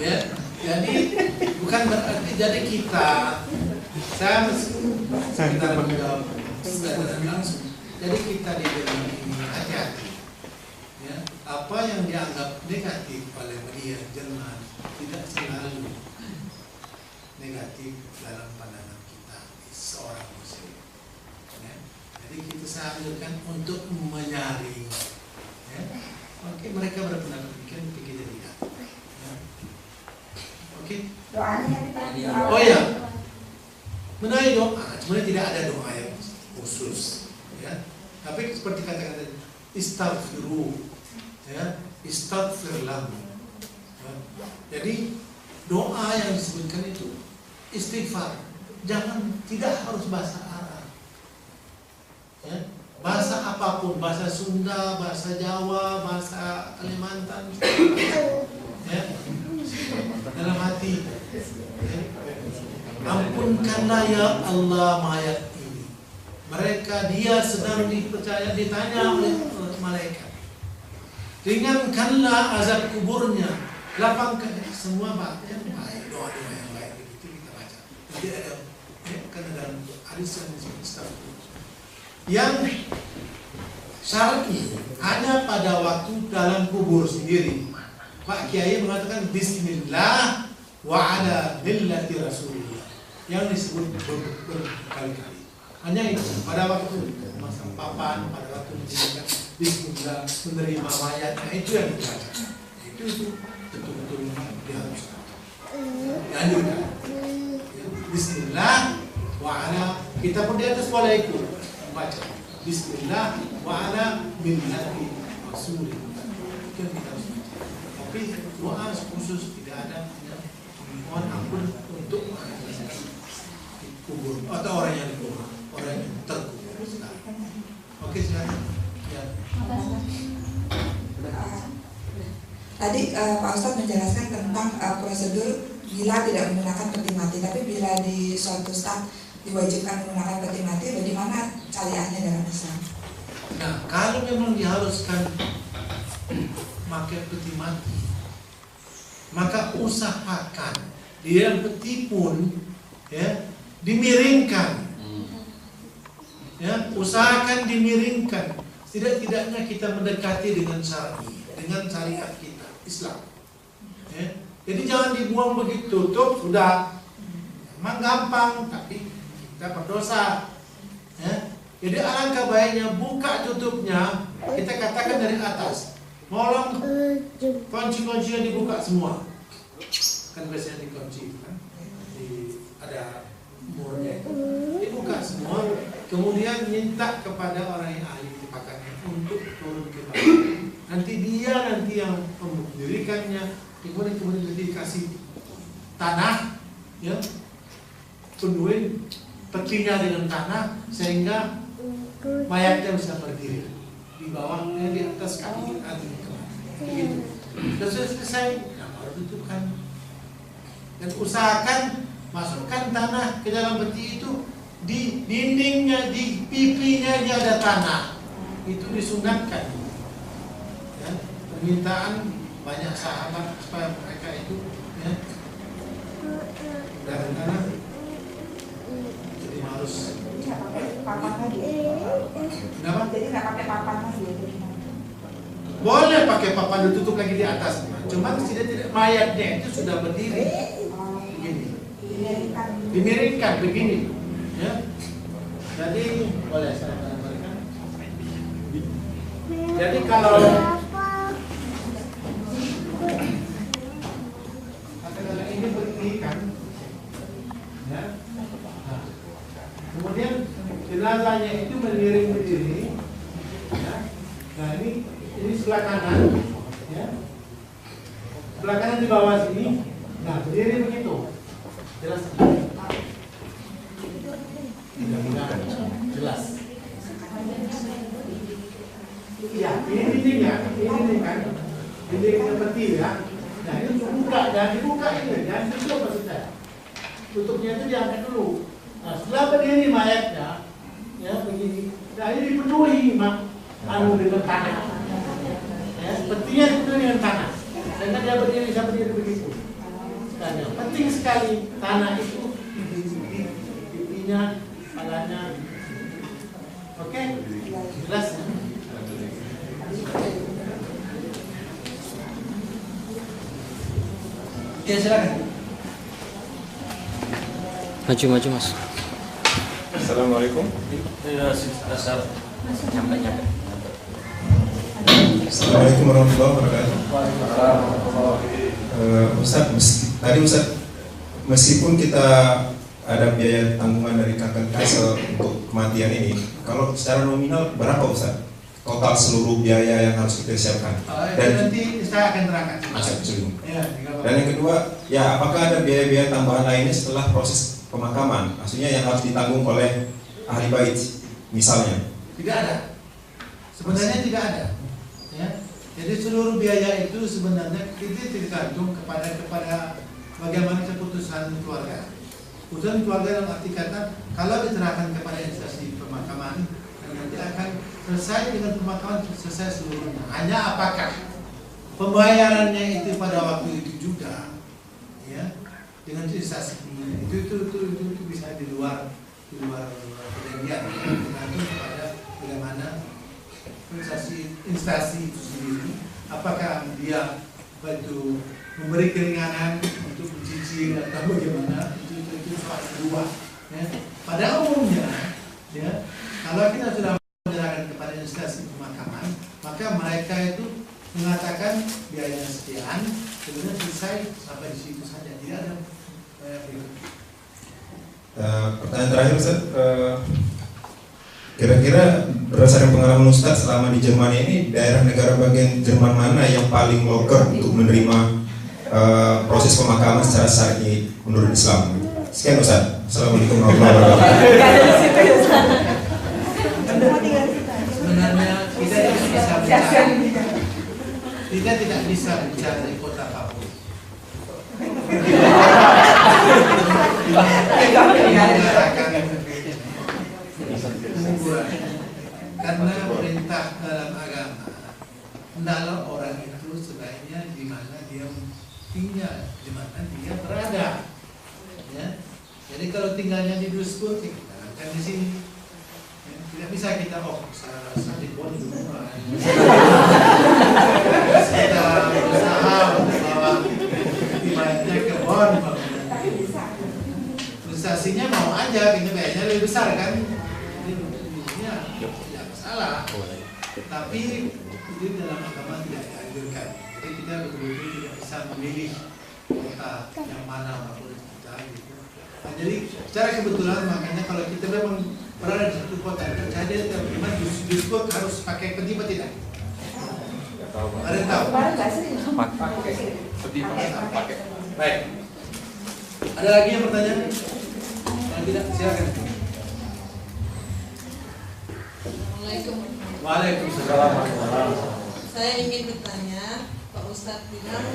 [SPEAKER 4] Ya, jadi bukan berarti jadi kita, saya sekitar menjawab langsung. Jadi kita di dalam ini hati-hati. Ya, apa yang dianggap negatif oleh media Jerman tidak selalu negatif dalam pandangan kita seorang muslim. Ya, jadi kita seharusnya untuk menyaring. Ya, oke, mereka berpendapat demikian, kita tidak. Oke.
[SPEAKER 7] Doanya
[SPEAKER 4] Oh ya, mengenai doa, sebenarnya tidak ada doa yang khusus, ya. Tapi seperti kata-kata istaghfiru, ya, istaghfir lahu. Ya. Jadi doa yang disebutkan itu istighfar, tidak harus bahasa Arab, ya. Bahasa apapun, bahasa Sunda, bahasa Jawa, bahasa Kalimantan, ya. Dalam hati, ya. Ampunkanlah ya Allah mayat ini. Dia sedang ditanya oleh malaikat. Ringankanlah azab kuburnya. Lapangkan semua yang baik, doa-doa yang baik itu kita baca. Jadi ada kan dalam hadis yang disebut yang syar'i hanya pada waktu dalam kubur sendiri. Pak Kiai mengatakan Bismillah wa ala millati Rasulullah, yang disebut berkali-kali. Hanya itu pada waktu masa papan, pada waktu menjadikan Bismillah, menerima mayat, itu yang dibaca. Itu betul-betul diharuskan. Dianjurkan. Bismillah wa ala, kita pun di atas boleh ikut baca Bismillah wa ala millati Rasulullah. Itu yang kita harus baca. Tapi doa khusus tidak ada. Mohon ampun untuk kubur atau orang yang dikubur, orang yang terkubur. Oke, silakan. Ya.
[SPEAKER 7] Tadi Pak Ustadz menjelaskan tentang prosedur bila tidak menggunakan peti mati, tapi bila di suatu saat diwajibkan menggunakan peti mati, bagaimana syariahnya dalam Islam?
[SPEAKER 4] Nah, kalau memang diharuskan pakai peti mati, maka usahakan di dalam peti pun, ya, dimiringkan, ya, usahakan dimiringkan. Tidak-tidaknya kita mendekati dengan syariat kita Islam, ya. Jadi jangan dibuang begitu, tutup sudah, memang gampang, tapi kita berdosa, ya. Jadi alangkah baiknya buka tutupnya, kita katakan dari atas, molong kunci-kuncinya dibuka semua, kan biasanya dikunci, kan, ada murnya itu, dibuka semua, kemudian minta kepada orang yang ahli pakainya untuk turun ke bawah. Nanti yang mendirikannya, kemudian dikasih tanah, ya, penuhin petinya dengan tanah sehingga mayatnya bisa berdiri di bawahnya, di atas kaki begitu. Dan sudah selesai, baru tutupkan dan usahakan masukkan tanah ke dalam peti itu. Di dindingnya, di pipinya dia ada tanah, itu disunatkan, ya. Permintaan banyak sahabat supaya mereka itu, ya, dari tanah, jadi harus
[SPEAKER 7] Papan lagi.
[SPEAKER 4] kenapa?
[SPEAKER 7] Jadi nggak pakai papan lagi.
[SPEAKER 4] Boleh pakai papan ditutup lagi di atas, cuman tidak mayatnya itu sudah berdiri begini, dimiringkan begini, ya. Jadi boleh saya gambarkan. Jadi kalau katakanlah ini berdiri kan, ya. Nah, kemudian jenazahnya itu berdiri, ya. Nah ini sebelah kanan, ya. Sebelah kanan di bawah sini. Nah, berdiri begitu. Jelas. Jelas. Iya, ini dindingnya, ini kan. Dinding seperti, ya. Nah, ini buka, jangan dibuka ini, jangan tutup maksud saya. Tutupnya itu diangkat dulu. Nah, setelah berdiri mayatnya, ya begini. Nah, ini dipenuhi dengan tanah. Ya, petinya dipenuhi dengan tanah. Sehingga dia berdiri, bisa berdiri begitu. Dan yang penting sekali tanah itu di pipinya, palanya. Oke? Jelas? Ya, silakan.
[SPEAKER 8] Maju mas.
[SPEAKER 5] Assalamualaikum.
[SPEAKER 8] Ya, dasar nyampe.
[SPEAKER 9] Assalamualaikum warahmatullahi wabarakatuh. Ustaz, tadi Ustaz meskipun kita ada biaya tanggungan dari KKNKS untuk kematian ini, kalau secara nominal berapa Ustaz? Total seluruh biaya yang harus kita siapkan.
[SPEAKER 4] Dan nanti saya akan terangkan. Ya,
[SPEAKER 9] dan yang kedua, ya apakah ada biaya-biaya tambahan lainnya setelah proses pemakaman? Maksudnya yang harus ditanggung oleh ahli bait, misalnya?
[SPEAKER 4] Tidak ada. Sebenarnya tidak ada. Ya. Jadi seluruh biaya itu sebenarnya itu tergantung kepada bagaimana keputusan keluarga. Keputusan keluarga dalam arti kata, kalau diserahkan kepada instansi pemakaman, nanti akan selesai dengan pemakaman, selesai seluruhnya. Hanya apakah pembayarannya itu pada waktu itu juga, ya, dengan instansi itu bisa di luar kejadian, tergantung kepada bagaimana instansi itu sendiri, apakah dia itu memberi keringanan untuk mencicil atau bagaimana, itu soal kedua. Ya. Pada umumnya, ya, kalau kita sudah menyerahkan kepada instansi pemakaman, maka mereka itu mengatakan biayanya sekian, kemudian selesai sampai di situ saja, tidak ada
[SPEAKER 9] pertanyaan terakhir Ustaz, kira-kira berdasarkan pengalaman Ustaz selama di Jerman ini, daerah negara bagian Jerman mana yang paling loker untuk menerima proses pemakaman secara syar'i menurut Islam? Sekian Ustaz. Assalamualaikum warahmatullahi wabarakatuh.
[SPEAKER 4] Sebenarnya kita tidak bisa bicara di kota Papua. Karena perintah dalam agama, hendaklah orang itu sebaiknya di mana dia tinggal, di mana dia berada. Ya. Jadi kalau tinggalnya di Duisburg, kita akan di sini. Ya. Tidak bisa kita saya rasa di Bonn dulu. Kita berusaha untuk bawa ibaratnya ke Bonn. Prestasinya mau aja, kita kayaknya lebih besar kan? Ya, tidak masalah. Tapi itu dalam agama tidak dianjurkan. Jadi kita betul-betul tidak bisa memilih kota yang mana favorit kita. Gitu. Nah, jadi secara kebetulan makanya kalau kita memang berada di satu kota, jadi memang justru harus pakai peti atau tidak? Ada yang tahu? Pakai. Peti pakai. Baik. Ada lagi yang bertanya? Kalau tidak, silakan.
[SPEAKER 10] Waalaikumsalam. Saya ingin bertanya, Pak Ustadz bilang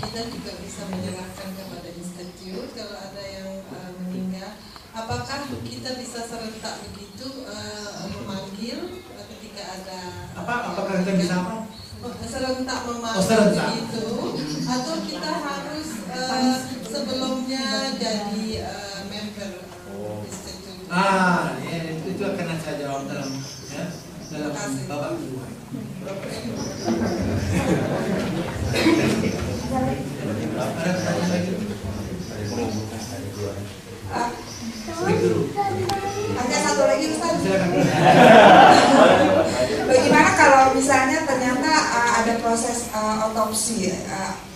[SPEAKER 10] kita juga bisa menyerahkan kepada institut kalau ada yang meninggal. Apakah kita bisa serentak begitu memanggil ketika ada?
[SPEAKER 4] Apakah kita bisa apa?
[SPEAKER 10] Serentak memanggil begitu, atau kita harus sebelumnya jadi member institut?
[SPEAKER 4] Ya, itu akan saya jawab dalam babak kedua. Ada pertanyaan lagi?
[SPEAKER 7] Hanya satu lagi Ustaz. Bagaimana kalau misalnya ternyata ada proses otopsi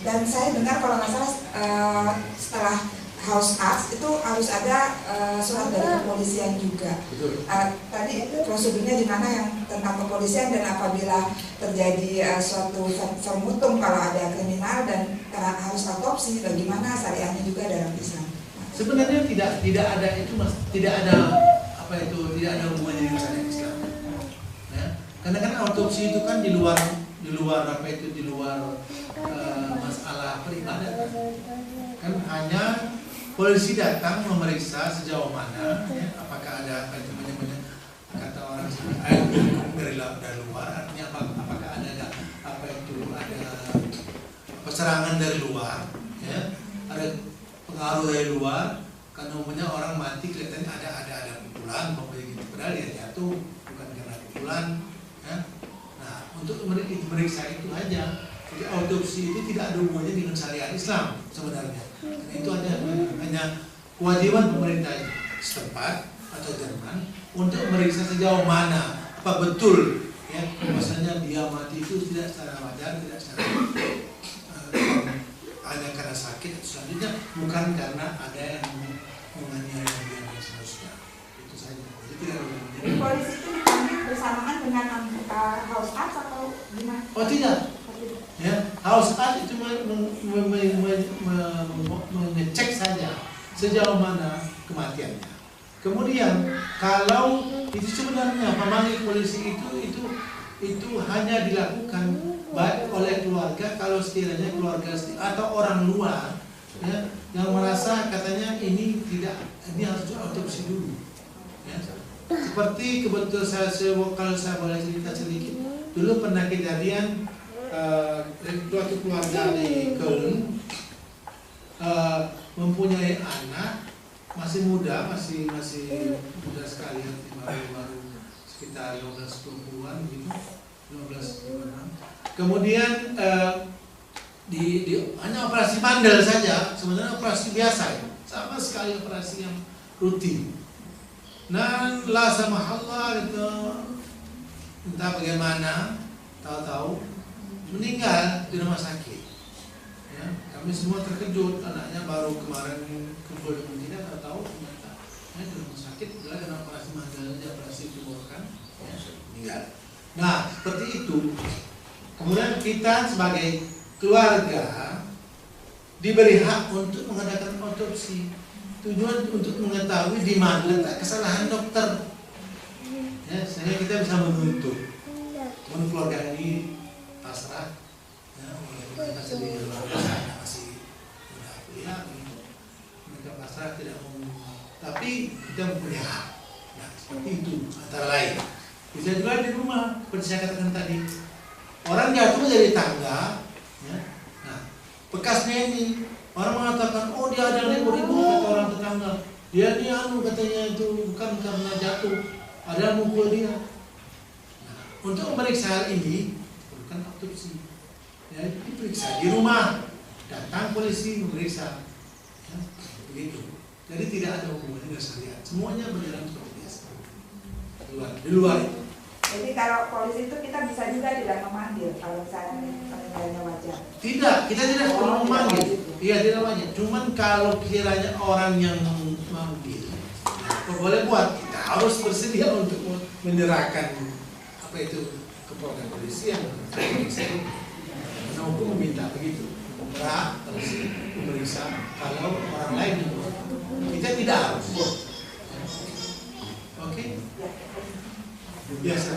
[SPEAKER 7] dan saya dengar kalau nggak salah setelah house arrest itu harus ada surat dari kepolisian juga. Tadi prosedurnya di mana yang tentang kepolisian dan apabila terjadi suatu vermutum kalau ada kriminal dan harus otopsi, bagaimana syariahnya juga dalam Islam?
[SPEAKER 4] Sebenarnya tidak ada itu Mas, tidak ada tidak ada hubungannya dengan syariat Islam. Ya. Karena kan autopsi itu kan di luar masalah peribadatan. Kan hanya polisi datang memeriksa sejauh mana, ya, apakah ada kata orang dari luar, artinya apakah ada serangan dari luar, ya, ada pengaruh dari luar. Karena umumnya orang mati kelihatannya ada pukulan, padahal dia jatuh bukan karena pukulan, ya. Nah, untuk memeriksa itu aja. Jadi autopsi itu tidak ada hubungannya dengan syariat Islam sebenarnya. Karena itu hanya kewajiban pemerintah setempat atau Jerman untuk memeriksa sejauh mana apa betul, ya, bahwasanya dia mati itu tidak secara wajar, tidak secara hanya karena sakit selanjutnya, bukan karena ada yang menganiaya dia dan seterusnya. Itu saja. Jadi tidak ada.
[SPEAKER 7] Jadi polisi itu dipanggil bersamaan dengan house arrest atau gimana?
[SPEAKER 4] Oh tidak. Ya, house arrest itu mengecek saja sejauh mana kematiannya. Kemudian kalau itu sebenarnya memanggil polisi itu hanya dilakukan baik oleh keluarga kalau sekiranya keluarga atau orang luar ya, yang merasa katanya ini harus diotopsi dulu. Ya. Seperti kebetulan kalau saya boleh cerita sedikit, dulu pernah kejadian suatu keluarga di Köln mempunyai anak masih muda, masih muda sekali, baru sekitar 15-20-an gitu, 15-16. Kemudian hanya operasi bandel saja, sebenarnya operasi biasa ya, sama sekali operasi yang rutin. Nah, la sama Allah gitu, entah bagaimana, tahu-tahu meninggal di rumah sakit. Ya, kami semua terkejut, anaknya baru kemarin kumpul dengan kita, tahu-tahu ternyata di rumah sakit, udah ada operasi bandel, operasi tumorkan, ya, meninggal. Nah, seperti itu. Kemudian kita sebagai keluarga diberi hak untuk mengadakan otopsi. Tujuan untuk mengetahui di mana letak kesalahan dokter. Ya, sehingga kita bisa menuntut. Kemudian keluarga ini pasrah, ya, mereka sendiri masih muda kuliah, mereka pasrah tidak mau. Tapi kita mempunyai hak. Nah, seperti itu antara lain. Bisa juga di rumah, seperti saya katakan tadi. Orang jatuh dari tangga, ya. Nah, bekasnya ini orang mengatakan, oh dia ada ribu-ribu kata orang tetangga. Dia katanya itu bukan karena jatuh, ada mukul dia. Nah, untuk memeriksa hal ini, bukan otopsi. Ya, diperiksa di rumah, datang polisi memeriksa, ya, begitu. Jadi tidak ada hubungannya dengan syariat. Semuanya berjalan seperti biasa. Di luar itu.
[SPEAKER 7] Jadi kalau polisi itu kita bisa juga tidak memanggil kalau misalnya meninggalnya wajar.
[SPEAKER 4] Tidak, kita tidak perlu memanggil. Iya, tidak wajib. Cuman kalau kiranya orang yang memanggil, apa boleh buat, kita harus bersedia untuk menyerahkan apa itu kepada polisi yang karena hukum meminta begitu. Berhak polisi memeriksa kalau orang lain yang buat. Kita tidak harus. Oke? Biasa.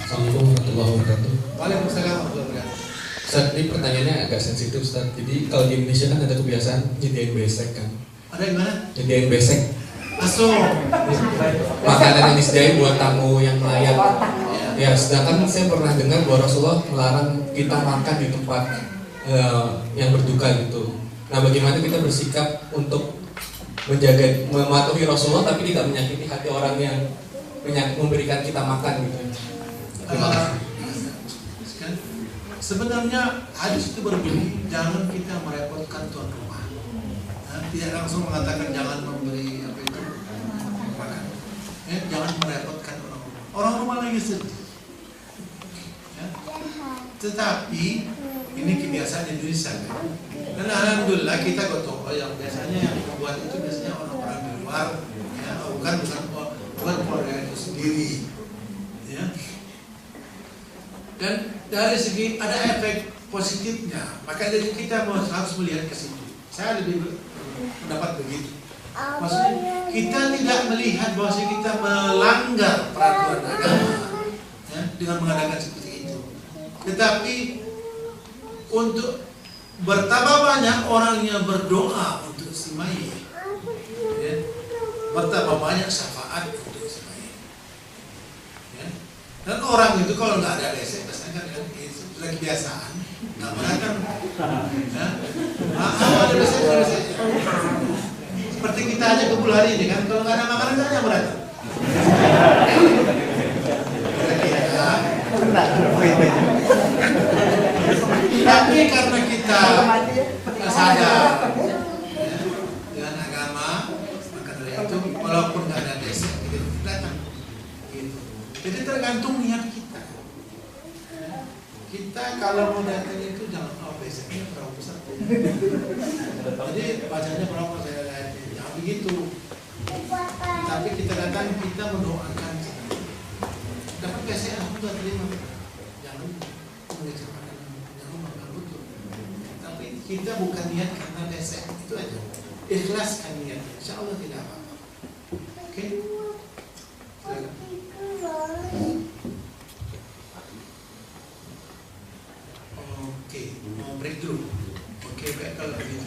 [SPEAKER 11] Assalamualaikum warahmatullahi wabarakatuh.
[SPEAKER 4] Waalaikumsalam warahmatullahi wabarakatuh.
[SPEAKER 11] Ustaz, ini pertanyaannya agak sensitif, Ustaz. Jadi kalau di Indonesia kan ada kebiasaan nyediain besek kan?
[SPEAKER 4] Ada yang mana?
[SPEAKER 11] Nyediain besek.
[SPEAKER 4] Aso.
[SPEAKER 11] Makanan yang disediain buat tamu yang melayat. Ya, sedangkan saya pernah dengar bahwa Rasulullah melarang kita makan di tempat yang berduka gitu. Nah, bagaimana kita bersikap untuk menjaga, mematuhi Rasulullah tapi tidak menyakiti hati orang yang memberikan kita makan gitu. Terima kasih.
[SPEAKER 4] Sebenarnya hadis itu berbunyi jangan kita merepotkan tuan rumah. Nah, tidak langsung mengatakan jangan memberi apa itu makan. Jangan merepotkan orang rumah. Orang rumah lagi sedih. Ya. Tetapi ini kebiasaan Indonesia kan. Dan alhamdulillah kita gotong yang biasanya yang membuat itu biasanya orang-orang di luar, ya, bukan keluarga itu sendiri, ya. Dan dari segi ada efek positifnya, maka dari kita harus melihat ke situ. Saya lebih mendapat begitu. Maksudnya kita tidak melihat bahwa kita melanggar peraturan agama, ya, dengan mengadakan seperti itu. Tetapi untuk bertambah banyak orang yang berdoa untuk si mayit, ya. Bertambah banyak syafaat untuk si mayit, ya. Dan orang itu kalau nggak ada besek, biasanya kan sudah kebiasaan, nggak makan, ya. Ada besek. Seperti kita aja kumpul hari ini kan, kalau nggak ada makanan nggak ada yang datang. Tapi karena kita sadar, ya, dengan agama, maka dari itu walaupun nggak ada besek, kita datang. Gitu. Jadi tergantung niat kita. Kita kalau mau datang itu jangan besek. Jadi bacanya berapa saya lihat, ya begitu. Tapi kita datang, kita mendoakan. Dapat PCA, sudah terima. Jangan mengecewakan, jangan betul. Tapi kita bukan niat karena PCA, itu aja. Ikhlaskan niat, insya Allah tidak apa-apa. Oke? Oke, mau break dulu. Oke, baik kalau begitu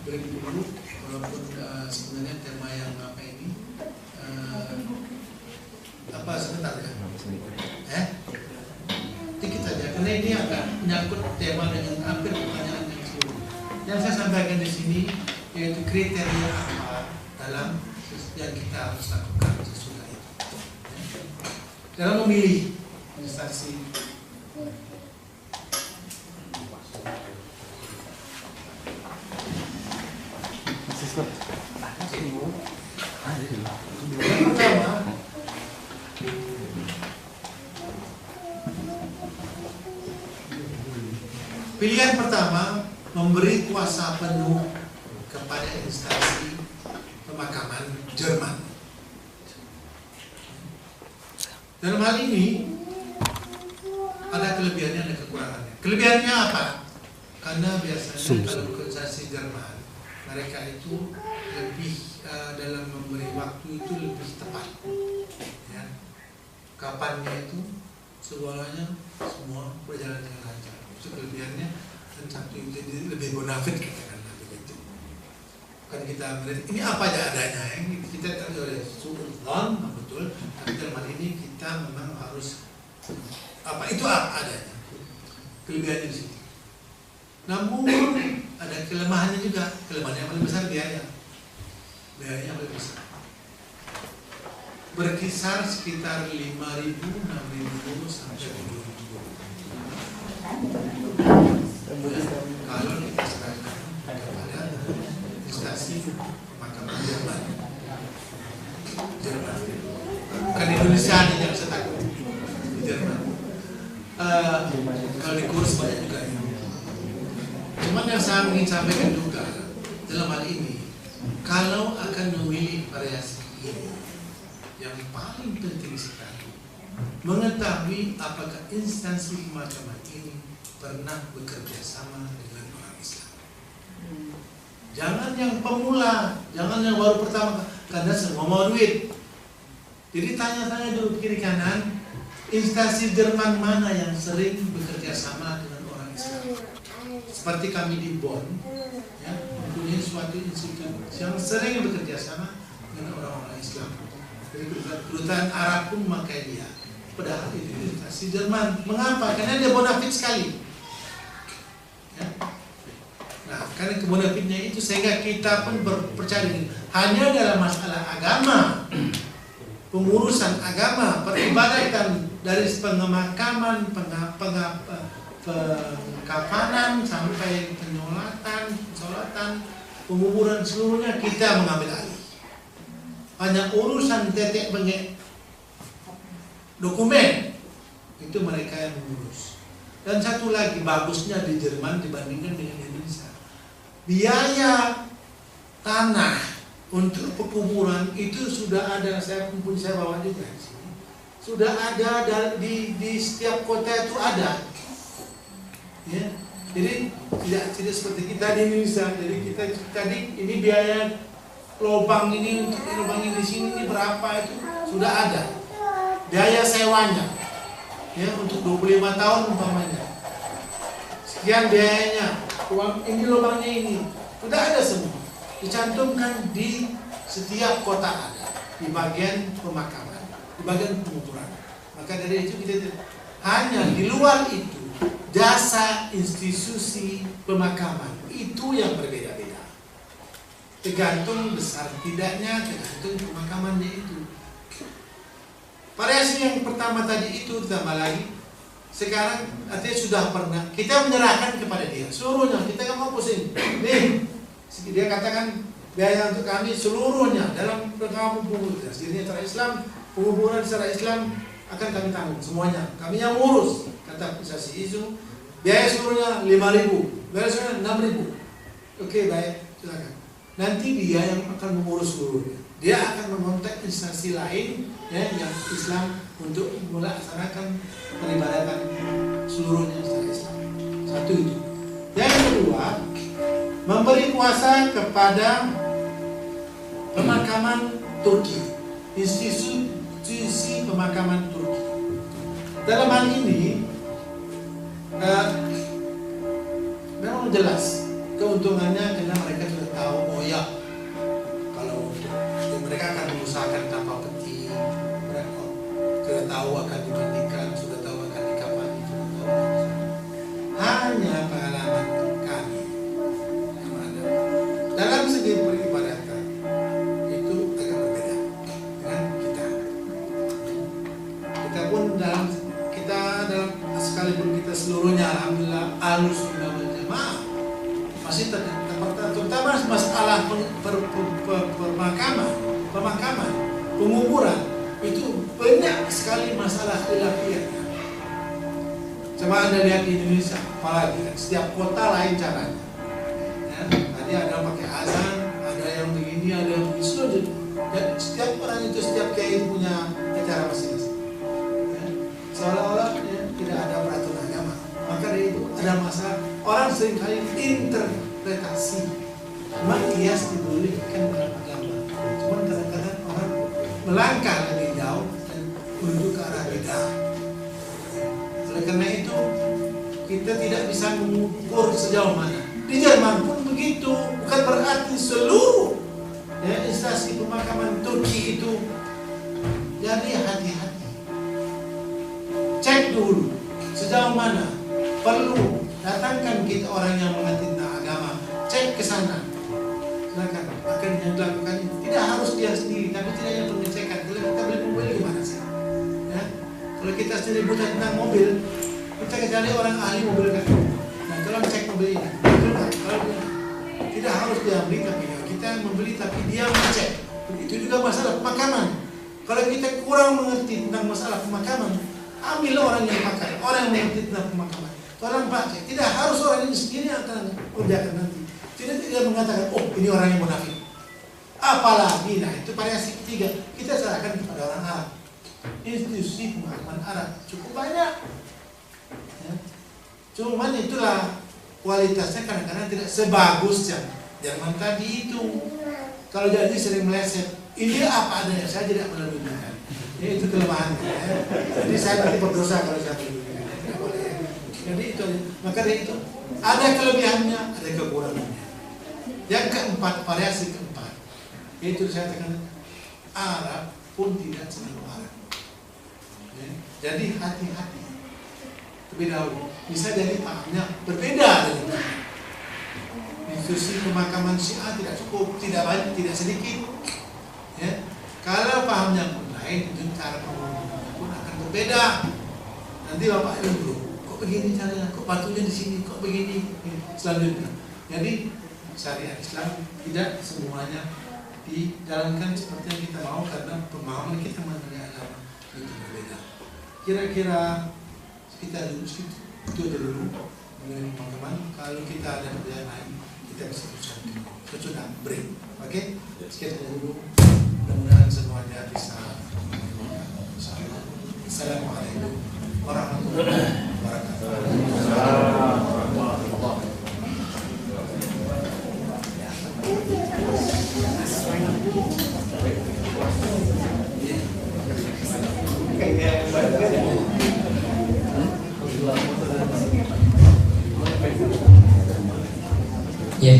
[SPEAKER 4] break dulu. Walaupun sebenarnya tema yang apa ini apa sebentar kan? Dikit aja, karena ini agak menyangkut tema dengan hampir pertanyaan yang sebelumnya. Yang saya sampaikan di sini yaitu kriteria apa dalam yang kita harus lakukan sesudah itu. Dalam memilih instansi yang pertama, pilihan pertama memberi kuasa penuh kepada instansi pemakaman Jerman. Dalam hal ini ada kelebihannya, ada kekurangannya. Kelebihannya apa? Karena biasanya kalau organisasi Jerman, mereka itu lebih dalam memberi waktu itu lebih tepat. Ya. Kapannya itu semuanya semua berjalan dengan lancar. Itu kelebihannya, dan satu itu jadi lebih bonafit katakanlah begitu. Kan kita melihat ini apa aja adanya, ya. Kita tak boleh suudzon, betul. Tapi dalam hal ini kita memang harus apa itu apa adanya. Kelebihannya di sini. Namun ada kelemahannya juga. Kelemahannya yang paling besar biaya. Biayanya paling besar. Berkisar sekitar 5.000, 6.000 sampai 7.000. Kalau kita serahkan kepada instansi pemakaman Jerman. Bukan Indonesia yang saya takut di Jerman. Kalau di kurs banyak juga ya. Cuman yang saya ingin sampaikan juga dalam hal ini, kalau akan memilih variasi ini, yang paling penting sekali mengetahui apakah instansi pemakaman ini pernah bekerja sama dengan orang Islam. Jangan yang pemula, jangan yang baru pertama, karena semua mau duit. Jadi tanya-tanya dulu kiri kanan, instansi Jerman mana yang sering bekerja sama dengan orang Islam. Seperti kami di Bonn, ya, mempunyai suatu institut yang sering bekerja sama dengan orang-orang Islam. Jadi kedutaan Arab pun memakai dia. Padahal itu instansi Jerman. Mengapa? Karena dia bonafit sekali. Ya. Nah, karena kebonafitnya itu sehingga kita pun percaya hanya dalam masalah agama, pengurusan agama, peribadatan dari pemakaman, pengkafanan sampai penyolatan, penguburan seluruhnya kita mengambil alih. Hanya urusan tetek bengek dokumen itu mereka yang mengurus. Dan satu lagi bagusnya di Jerman dibandingkan dengan Indonesia, biaya tanah untuk pekuburan itu sudah ada. Saya bawa juga di sini. Sudah ada di setiap kota itu ada. Ya. Jadi tidak seperti kita di Indonesia. Jadi kita tadi ini biaya lubang ini untuk lubang ini di sini ini berapa itu sudah ada. Biaya sewanya ya untuk 25 tahun umpamanya. Sekian biayanya. Uang ini lubangnya ini sudah ada semua. Dicantumkan di setiap kota ada di bagian pemakaman, di bagian penguburan. Maka dari itu kita hanya di luar itu jasa institusi pemakaman itu yang berbeda-beda. Tergantung besar tidaknya, tergantung pemakamannya itu. Variasi yang pertama tadi itu tambah lagi. Sekarang artinya sudah pernah kita menyerahkan kepada dia seluruhnya. Kita nggak mau pusing. Nih, dia katakan biaya untuk kami seluruhnya dalam penguburan secara Islam, penguburan secara Islam akan kami tanggung semuanya. Kami yang ngurus. Kata asosiasi itu biaya seluruhnya 5.000, biaya seluruhnya 6.000. Oke, baik. silakan. Nanti dia yang akan mengurus seluruhnya. Dia akan mengontak instansi lain ya, yang Islam untuk melaksanakan peribadatan seluruhnya secara Islam. Satu itu. Yang kedua, memberi kuasa kepada pemakaman Turki, institusi pemakaman Turki. Dalam hal ini memang jelas keuntungannya karena mereka sudah tahu, oh ya, kalau mereka akan mengusahakan tanpa peti, mereka sudah tahu akan dimandikan, sudah tahu akan dikafani, sudah tahu. Hanya pengalaman kami yang ada dalam segi peribadatan itu agak berbeda dengan kita. Kita pun dalam sekalipun kita seluruhnya alhamdulillah Ahlus Sunnah wal Jamaah masih terutama masalah pemakaman, penguburan itu banyak sekali masalah khilafiyah. Coba Anda lihat di Indonesia, apalagi kan setiap kota lain caranya. Ya, tadi ada pakai azan, ada yang begini, ada yang begitu. Dan setiap orang itu, setiap kiai punya acara masing-masing. Ya, seolah-olah ya, tidak ada peraturan agama. Maka dari itu ada masalah. Orang seringkali interpretasi, memang kias dibolehkan dalam agama. Cuma kadang-kadang orang melangkah lebih jauh dan menuju ke arah bid'ah. Oleh karena itu kita tidak bisa mengukur sejauh mana. Di Jerman pun begitu, bukan berarti seluruh ya, instansi pemakaman Turki itu. Jadi hati-hati, cek dulu sejauh mana perlu datangkan kita orang yang mengerti tentang agama, cek ke sana. Silakan, akan yang dilakukan itu tidak harus dia sendiri, tapi tidak hanya pengecekan. Kalau kita beli mobil gimana sih? Ya? Kalau kita sendiri butuh tentang mobil, kita cari orang ahli mobil kan. Nah, kalau cek mobil ini, kalau tidak harus dia beli, tapi kita membeli, tapi dia mengecek. Itu juga masalah pemakaman. Kalau kita kurang mengerti tentang masalah pemakaman, ambil orang yang pakai, orang yang mengerti tentang pemakaman. Orang pakai, tidak harus orang ini sendiri yang akan kerjakan nanti. Tidak mengatakan, oh ini orang yang munafik. Apalagi, nah itu variasi ketiga, kita serahkan kepada orang Arab. Institusi pemakaman Arab cukup banyak. Ya. Cuman itulah kualitasnya kadang-kadang tidak sebagus yang Jerman tadi itu. Kalau jadi sering meleset, ini apa adanya, saya tidak melebihkan. Itu kelemahannya. Ya. Jadi saya nanti berdosa kalau saya melebihkan. Jadi itu, maka dari itu ada kelebihannya, ada kekurangannya. Yang keempat, variasi keempat, itu saya katakan Arab pun tidak selalu Arab. Ya. Jadi hati-hati. Lebih dahulu bisa jadi pahamnya berbeda dengan kita. Institusi pemakaman Syiah tidak cukup, tidak banyak, tidak sedikit. Ya. Kalau pahamnya pun lain, itu cara pengumumannya pun akan berbeda. Nanti Bapak dulu, kok begini caranya, kok batunya di sini, kok begini, selanjutnya. Jadi syariat Islam tidak semuanya dijalankan seperti yang kita mau karena pemahaman kita mengenai agama itu berbeda. Kira-kira kita dulu itu dulu mengenai pemahaman. Kalau kita ada pertanyaan lain, kita bisa bicara. Sudah break, oke? Sekian dulu. Mudah-mudahan semuanya bisa. Assalamualaikum warahmatullahi wabarakatuh.
[SPEAKER 2] Ya,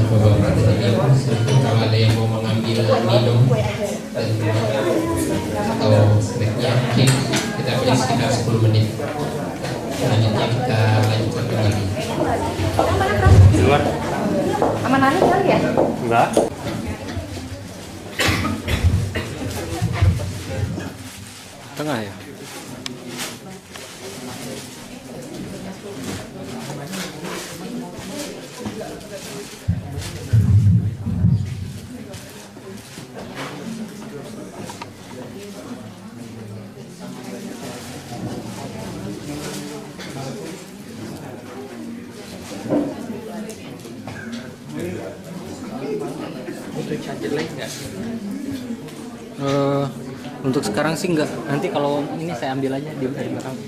[SPEAKER 2] Bapak-bapak dan Ibu, kalau ada yang mau mengambil minum dan atau snacknya, mungkin kita beri sekitar 10 menit. Selanjutnya kita lanjutkan kembali.
[SPEAKER 12] Di luar. Aman-aman kali ya? Enggak. Tengah ya?
[SPEAKER 8] Untuk charger lain nggak? Untuk sekarang sih nggak. Nanti kalau ini saya ambil aja di belakang.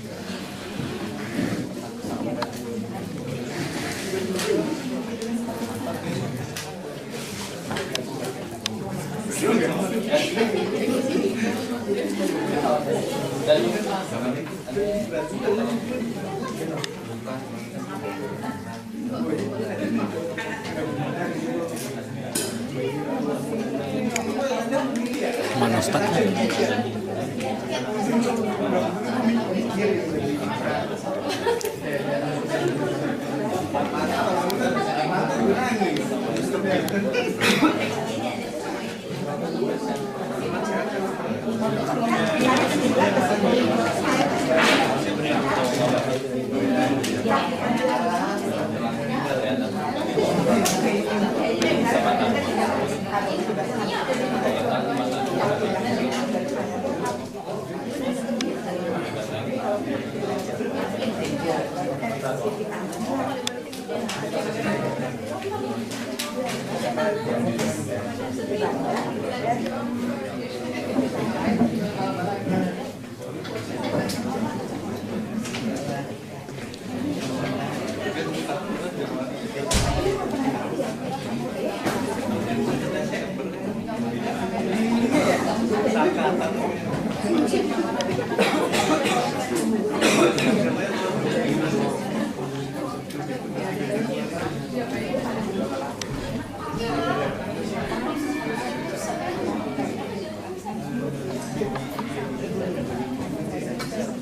[SPEAKER 8] Mana Ustaz?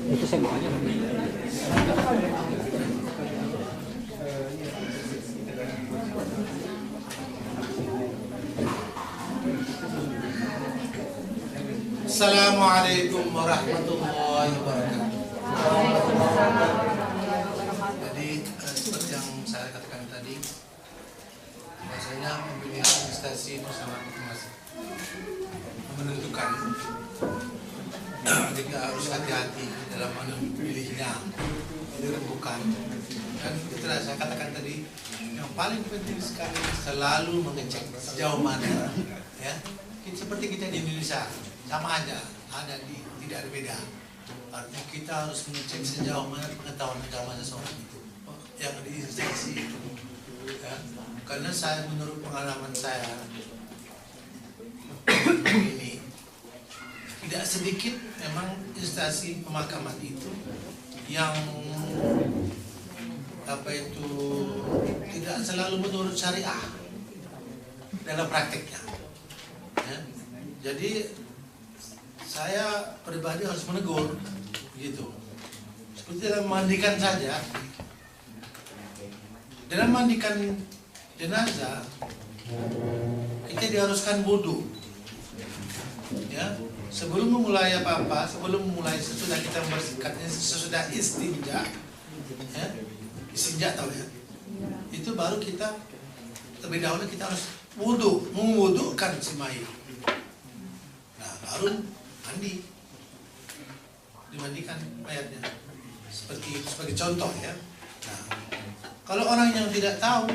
[SPEAKER 8] Itu saya mau aja.
[SPEAKER 4] Assalamualaikum warahmatullahi wabarakatuh. Jadi seperti yang saya katakan tadi, bahwasanya pemilihan instansi itu sangat menentukan. Jadi harus hati-hati dalam memilihnya, dirembukan. Dan itulah saya katakan tadi, yang paling penting sekali selalu mengecek sejauh mana, ya. Seperti kita di Indonesia, sama aja, tidak ada beda. Artinya kita harus mengecek sejauh mana pengetahuan agama seseorang itu, yang di instansi itu. Ya. Karena saya, menurut pengalaman saya ini, tidak sedikit memang instansi pemakaman itu yang tidak selalu menurut syariah dalam prakteknya. Ya. Jadi saya pribadi harus menegur, gitu. Seperti dalam memandikan saja, dalam memandikan jenazah kita diharuskan wudu, ya. Sebelum memulai apa-apa, sesudah kita membersihkan, sesudah istinja, ya, istinja tahu ya, itu baru kita terlebih dahulu kita harus wudu, mewudukan si mayit. Nah, baru mandi, dimandikan mayatnya, sebagai contoh ya. Nah, kalau orang yang tidak tahu,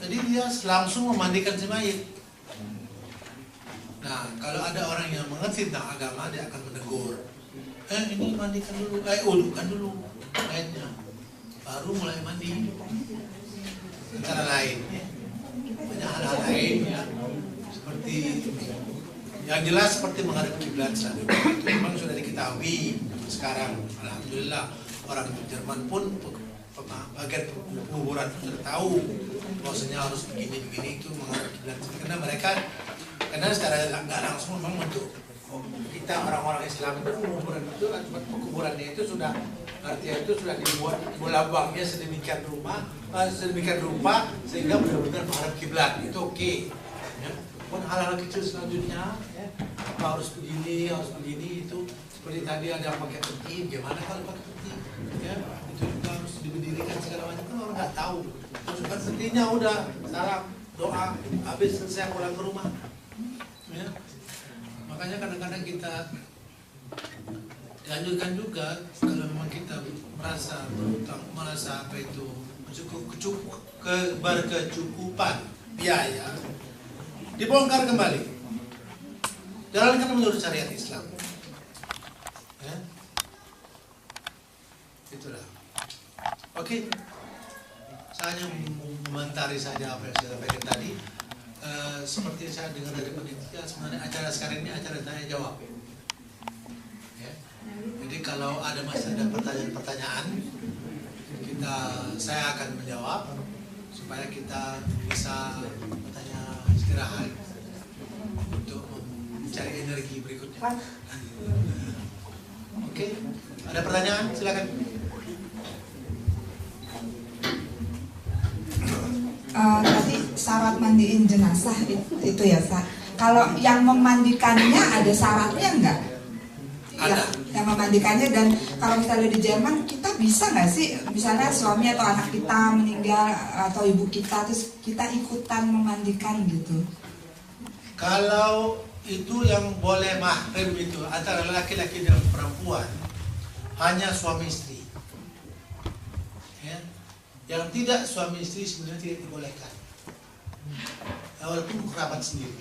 [SPEAKER 4] jadi dia langsung memandikan si mayit. Nah, kalau ada orang yang mengerti tentang agama, dia akan menegur. Ini mandikan dulu, wudukan dulu mayatnya, baru mulai mandi. Antara lain, banyak hal-hal lain ya, seperti yang jelas seperti menghadap kiblat selalu. Itu memang sudah diketahui sekarang. Alhamdulillah orang Jerman pun bagian penguburan sudah tahu bahwasanya harus begini itu menghadap kiblat. Karena secara nggak langsung memang untuk kita orang-orang Islam itu penguburannya itu sudah artinya itu sudah dibuat bola bangnya sedemikian rupa sehingga benar-benar menghadap kiblat. Itu oke. Ya. Pun hal-hal kecil selanjutnya, ya, harus begini itu seperti tadi ada pakai peti, gimana kalau pakai peti? Ya, itu juga harus diberdirikan segala macam, kan orang nggak tahu. Masukkan petinya udah salam doa habis selesai pulang ke rumah. Ya. Makanya kadang-kadang kita dianjurkan juga kalau memang kita merasa berkecukupan biaya, dibongkar kembali. Jalankan menurut syariat Islam. Ya. Itulah. Oke. Saya hanya mengomentari saja apa yang saya sampaikan tadi. Seperti saya dengar dari panitia, sebenarnya acara sekarang ini acara tanya jawab. Ya. Jadi kalau ada pertanyaan-pertanyaan, saya akan menjawab supaya kita bisa bertanya istirahat untuk mencari energi berikutnya. Oke, ada pertanyaan? Silakan.
[SPEAKER 7] Tadi syarat mandiin jenazah itu ya, Sa. Kalau yang memandikannya ada syaratnya enggak?
[SPEAKER 4] Ada.
[SPEAKER 7] Yang memandikannya, dan kalau misalnya di Jerman kita bisa nggak sih, misalnya suami atau anak kita meninggal atau ibu kita, terus kita ikutan memandikan gitu?
[SPEAKER 4] Kalau itu yang boleh mahram itu antara laki-laki dan perempuan hanya suami istri. Ya. Yang tidak suami istri sebenarnya tidak dibolehkan. Walaupun kerabat sendiri.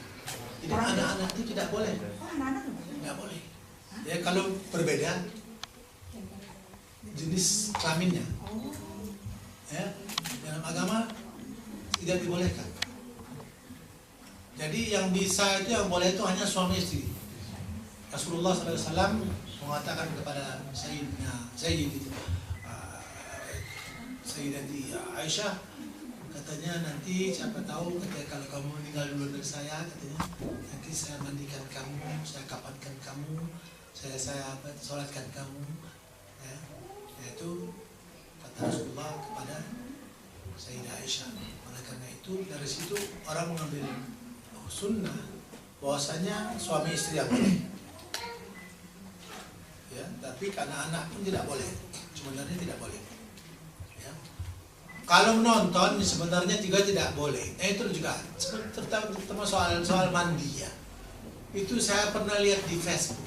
[SPEAKER 4] Jadi anak-anak itu tidak boleh. Tidak boleh. Ya, kalau berbeda jenis kelaminnya, ya, dalam agama tidak dibolehkan. Jadi yang bisa itu, yang boleh itu hanya suami istri. Rasulullah SAW mengatakan kepada Sayyidati Aisyah, katanya nanti siapa tahu ketika kalau kamu meninggal dulu dari saya, katanya nanti saya mandikan kamu, saya kapankan kamu, saya sholatkan kamu, ya. Yaitu kata Rasulullah kepada Sayyidah Aisyah. Oleh karena itu dari situ orang mengambil sunnah bahwasanya suami istri yang boleh, ya. Tapi karena anak pun tidak boleh, sebenarnya tidak boleh. Ya. Kalau menonton sebenarnya juga tidak boleh. Itu juga terutama soal mandi ya. Itu saya pernah lihat di Facebook.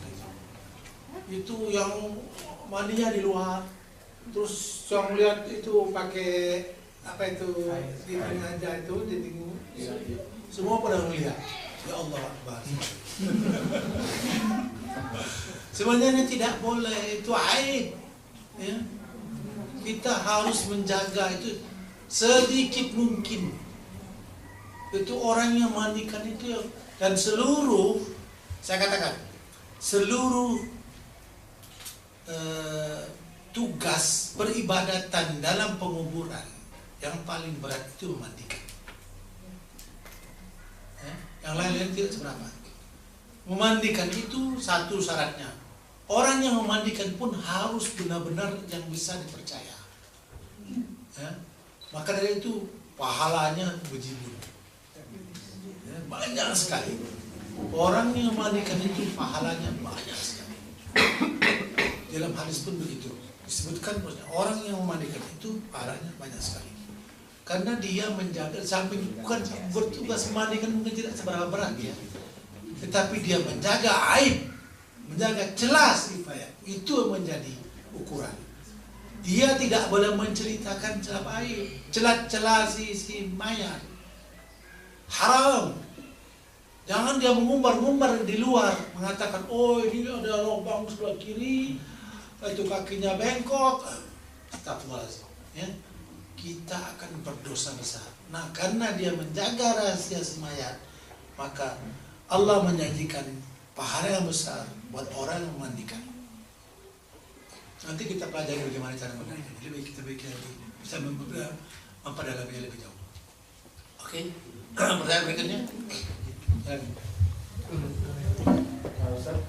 [SPEAKER 4] Itu yang mandinya di luar, terus yang lihat itu pakai apa itu di aja itu di semua pada melihat. Ya Allah Akbar. Sebenarnya tidak boleh, itu aib. Ya. Kita harus menjaga itu sedikit mungkin. Itu orang yang mandikan itu, dan seluruh, saya katakan seluruh tugas peribadatan dalam penguburan yang paling berat itu memandikan. Yang lain-lain tidak seberapa. Memandikan itu satu syaratnya. Orang yang memandikan pun harus benar-benar yang bisa dipercaya. Ya. Maka dari itu pahalanya bejibun. Ya, banyak sekali. Orang yang memandikan itu pahalanya banyak sekali. Dalam hadis pun begitu disebutkan orang yang memandikan itu pahalanya banyak sekali, karena dia menjaga, samping bukan bertugas memandikan mungkin tidak seberapa berat ya, tetapi dia menjaga aib, menjaga celah sifat, itu menjadi ukuran. Dia tidak boleh menceritakan celah aib, celah si mayat, haram. Jangan dia mengumbar-ngumbar di luar, mengatakan, oh ini ada lubang sebelah kiri, itu kakinya bengkok. Astagfirullahaladzim. Ya. Kita akan berdosa besar. Nah, karena dia menjaga rahasia mayat, maka Allah menjanjikan pahala yang besar buat orang yang memandikan. Nanti kita pelajari bagaimana cara memandikan. Lebih kita bisa memperdalaminya lebih jauh. Oke. Pertanyaan berikutnya.
[SPEAKER 13] Ustaz,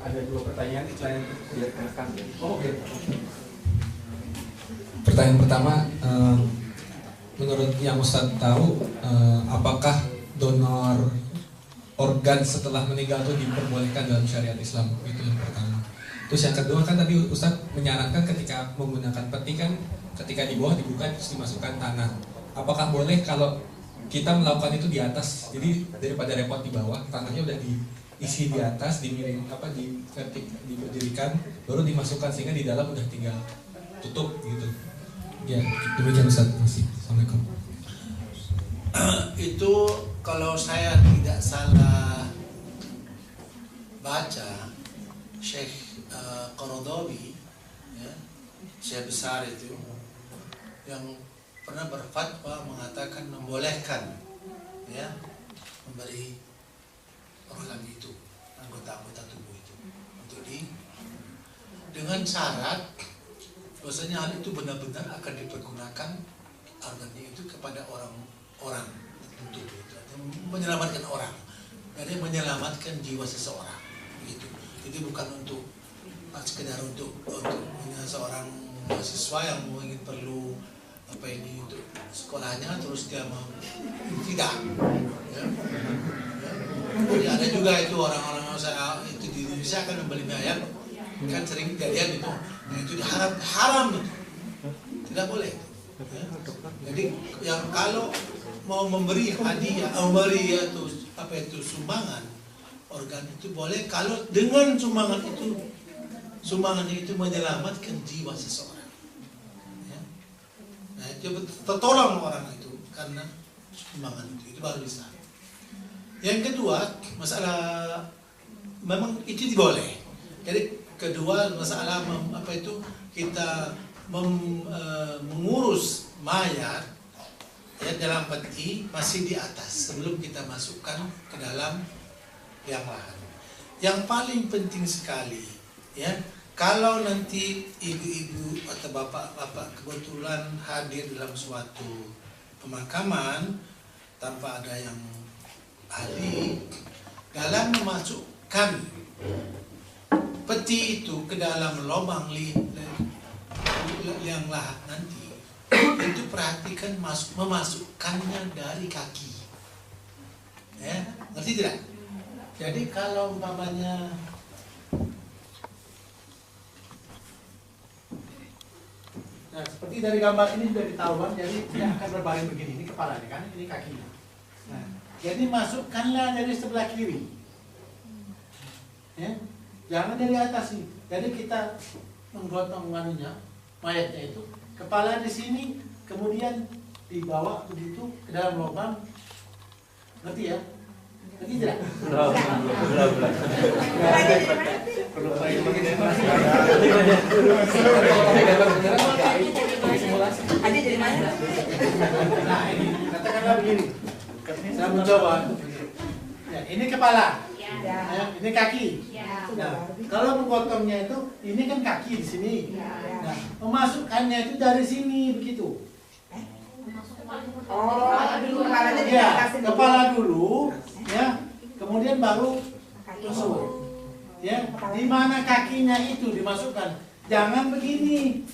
[SPEAKER 13] ada dua pertanyaan yang direkam. Oke.
[SPEAKER 11] Pertanyaan pertama, menurut yang Ustaz tahu, apakah donor organ setelah meninggal itu diperbolehkan dalam syariat Islam? Itu yang pertama. Terus yang kedua kan tadi Ustaz menyarankan ketika menggunakan peti kan, ketika di bawah dibuka terus dimasukkan tanah. Apakah boleh kalau kita melakukan itu di atas, jadi daripada repot di bawah, tanahnya udah diisi di atas, diberdirikan, baru dimasukkan sehingga di dalam udah tinggal tutup gitu. Ya, demikian Ustaz. Assalamualaikum.
[SPEAKER 4] itu kalau saya tidak salah baca, Syekh Qaradawi, ya, Syekh besar itu, yang pernah berfatwa mengatakan membolehkan, ya, memberi organ itu, anggota-anggota tubuh itu untuk dengan syarat bahwasanya hal itu benar-benar akan dipergunakan organnya itu kepada orang tertentu, menyelamatkan orang, jadi menyelamatkan jiwa seseorang, gitu. Jadi bukan untuk sekedar untuk seorang mahasiswa yang ingin perlu apa ini untuk sekolahnya terus dia mau tidak, ya. Jadi ada juga itu orang-orang saya itu di Indonesia kan membeli mayat kan sering kejadian itu, nah, itu haram itu, tidak boleh. Ya. Jadi yang kalau mau memberi hadiah, memberi itu sumbangan organ itu boleh kalau dengan sumbangan itu menyelamatkan jiwa seseorang. Nah, itu tertolong orang itu karena sumbangan itu baru bisa. Yang kedua, masalah memang itu boleh. Jadi kedua masalah kita mengurus mayat, ya, dalam peti masih di atas sebelum kita masukkan ke dalam liang lahat. Yang paling penting sekali, ya, kalau nanti ibu-ibu atau bapak-bapak kebetulan hadir dalam suatu pemakaman tanpa ada yang ahli, dalam memasukkan peti itu ke dalam lubang liang lahat nanti, itu perhatikan memasukkannya dari kaki, ya, ngerti tidak? Jadi kalau umpamanya nah, seperti dari gambar ini sudah ditahukan, jadi dia akan berbaring begini, ini kepalanya kan, ini kakinya. Nah, jadi masukkanlah dari sebelah kiri, ya, jangan dari atas sih. Jadi kita menggotong mayatnya itu, kepala di sini, kemudian dibawa begitu ke dalam lubang, ngerti ya? Ngerti tidak? Belum.
[SPEAKER 7] Adik dari mana?
[SPEAKER 4] Nah ini, katakanlah begini, saya mencoba. Ya, ini kepala, ya, ini kaki. Nah, kalau menggotongnya itu, ini kan kaki di sini. Nah, memasukkannya itu dari sini begitu.
[SPEAKER 7] Oh, dulu kepalanya di
[SPEAKER 4] ya,
[SPEAKER 7] atas
[SPEAKER 4] kepala dulu, ya, kemudian baru tusuk. Ya, di mana kakinya itu dimasukkan, jangan begini.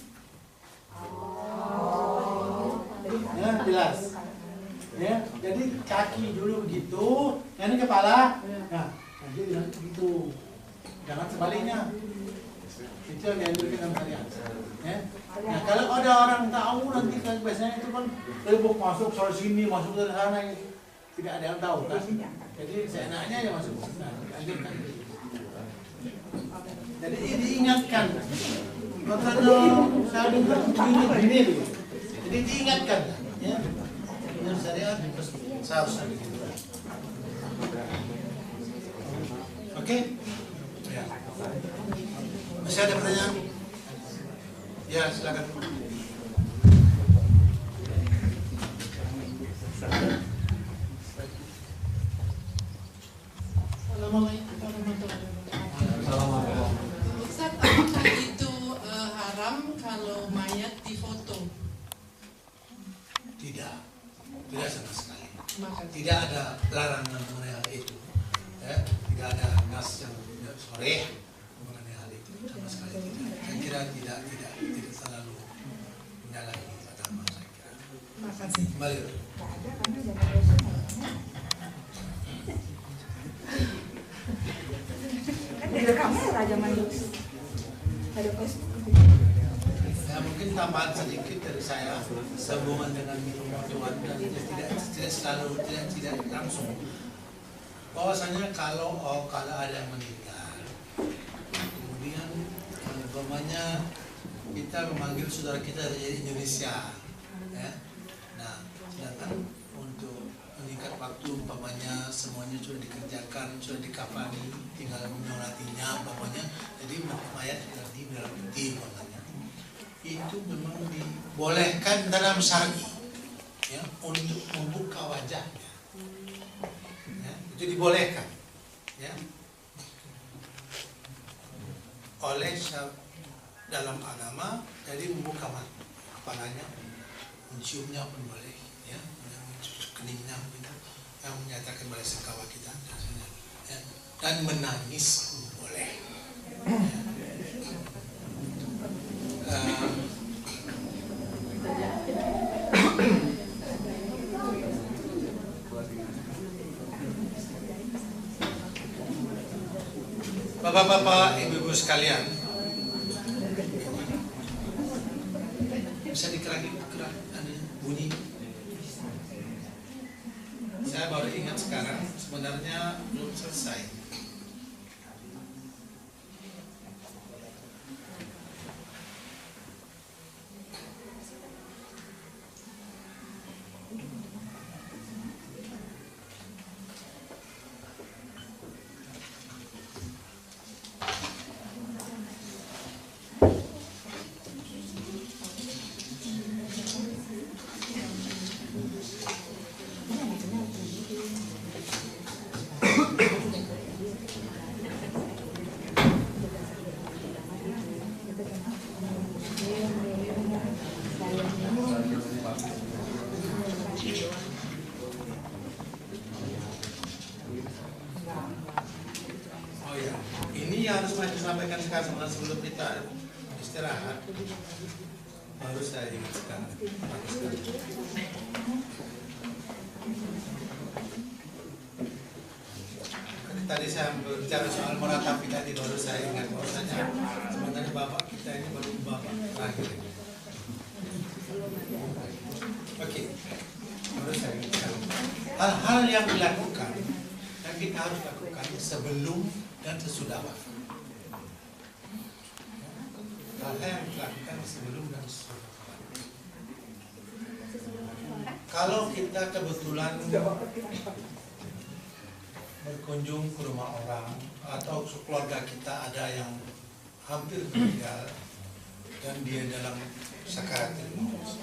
[SPEAKER 4] Ya, jelas. Ya, jadi kaki dulu begitu, ini kepala. Nah, nanti begitu. Jangan sebaliknya. Itu yang dianjurkan dalam syariat. Ya. Nah, kalau ada orang tahu nanti kan biasanya itu kan ribut masuk soal sini, masuk dari sana, tidak ada yang tahu kan. Jadi seenaknya ya masuk. Nah, dianjurkan. Jadi diingatkan. Kalau saya dengar begini. Jadi diingatkan, ya. Menurut syariat seharusnya begitu. Oke? Ya. Masih ada pertanyaan? Ya, silakan.
[SPEAKER 10] Ustaz, apakah itu haram kalau mayat difoto?
[SPEAKER 4] Tidak sama sekali. Tidak ada larangan mengenai hal itu. Ya, tidak ada nas yang sharih mengenai hal itu sama sekali tidak. Saya kira tidak selalu menyalahi agama, saya kira.
[SPEAKER 7] Makasih.
[SPEAKER 4] Kembali.
[SPEAKER 7] Kan di kamera zaman dulu. Ada
[SPEAKER 4] Ya, mungkin tambahan sedikit dari saya sehubungan dengan minum tuan dan tidak selalu tidak langsung. Bahwasanya kalau ada yang meninggal, kemudian umpamanya kita memanggil saudara kita dari Indonesia, ya. Nah, sedangkan untuk dekat waktu umpamanya semuanya sudah dikerjakan, sudah dikafani, tinggal menyolatinya umpamanya, jadi mayat sudah di dalam peti umpamanya, itu memang dibolehkan dalam syar'i, ya, untuk membuka wajahnya, ya, itu dibolehkan, ya, oleh dalam agama, jadi membuka kepalanya, menciumnya pun boleh, ya, keningnya gitu, yang menyatakan boleh sekawa kita, ya, dan menangis pun boleh. Bapak-bapak, ibu-ibu sekalian, bisa dikeraki bunyi. Saya baru ingat sekarang, sebenarnya belum selesai. Sampaikan sekarang sebelum kita istirahat, baru saya ingat sekarang. Tadi saya berbicara soal muratabi tadi, baru saya ingat bahwasanya sebenarnya bapak kita ini baru bapak terakhir. Oke, baru saya ingat. Hal-hal yang dilakukan, yang kita harus lakukan sebelum dan sesudah wafat. Hal-hal yang dilakukan sebelum dan sesudah. Kalau kita kebetulan berkunjung ke rumah orang atau keluarga kita ada yang hampir meninggal dan dia dalam sakaratul maut,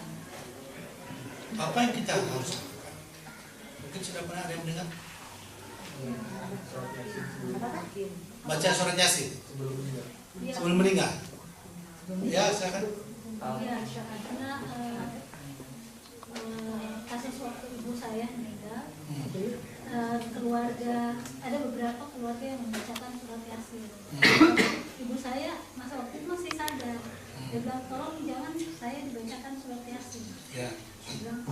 [SPEAKER 4] apa yang kita harus lakukan? Mungkin sudah pernah ada yang mendengar? Baca surat Yasin sebelum meninggal. Ya, silakan.
[SPEAKER 6] Iya, karena kasus waktu ibu saya meninggal, keluarga, ada beberapa keluarga yang membacakan surat Yasin. Ibu saya masa waktu itu masih sadar. Dia bilang, tolong jangan saya dibacakan surat Yasin.
[SPEAKER 4] Ya.
[SPEAKER 6] Bilang,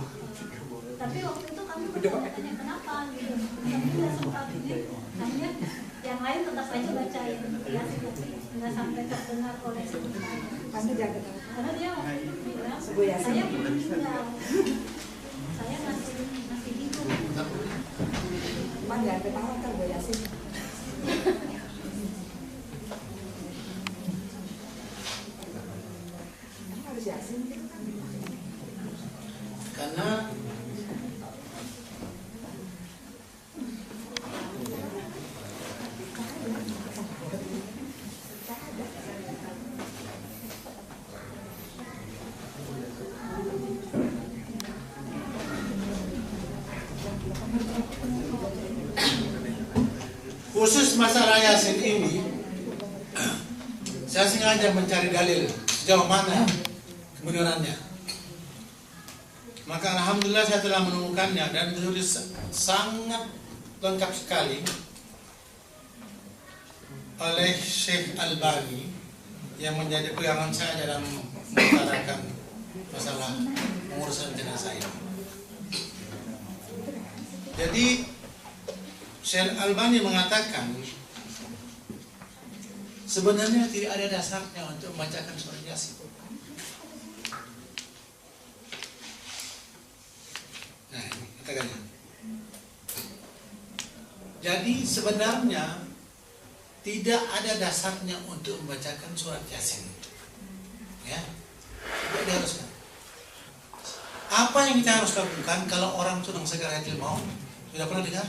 [SPEAKER 6] tapi waktu itu kami bertanya kenapa gitu. Kami tidak sempat ini. Hanya yang lain tetap aja baca Yasin, tapi nggak sampai terdengar oleh ibu saya. Karena dia waktu itu bilang, saya belum meninggal. Saya masih hidup.
[SPEAKER 7] Jangan ketawa kan Bu Yasin. Harus Yasin gitu kan.
[SPEAKER 4] Karena khusus masalah Yasin ini, saya sengaja mencari dalil sejauh mana kebenarannya. Maka alhamdulillah saya telah menemukannya dan ditulis sangat lengkap sekali oleh Syekh Albani yang menjadi pegangan saya dalam mengutarakan masalah pengurusan jenazah ini. Jadi Syekh Albani mengatakan sebenarnya tidak ada dasarnya untuk membacakan surat Yasin. Nah, ini katakannya. Jadi sebenarnya tidak ada dasarnya untuk membacakan surat Yasin. Ya, tidak diharuskan. Apa yang kita harus lakukan kalau orang sedang sakaratul maut? Sudah pernah dengar?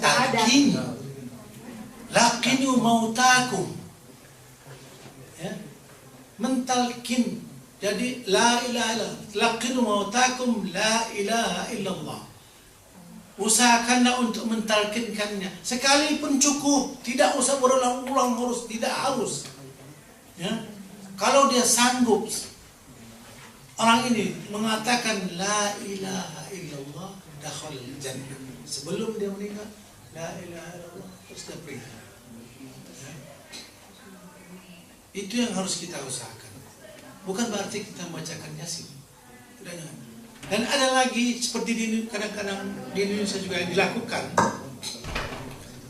[SPEAKER 4] Talqin. Laqinu mautakum. Ya. Mentalkin. Jadi la ilaha illallah. Laqinu mautakum la ilaha illallah. Usahakanlah untuk mentalkinkannya. Sekalipun cukup, tidak usah berulang-ulang, harus. Ya. Kalau dia sanggup, orang ini mengatakan la ilaha illallah, dakhala jannah. Sebelum dia meninggal, la ilaha illallah, terus dia pergi. Ya. Itu yang harus kita usahakan. Bukan berarti kita membacakan Yasin. Tidak. Dan ada lagi seperti kadang-kadang di Indonesia juga yang dilakukan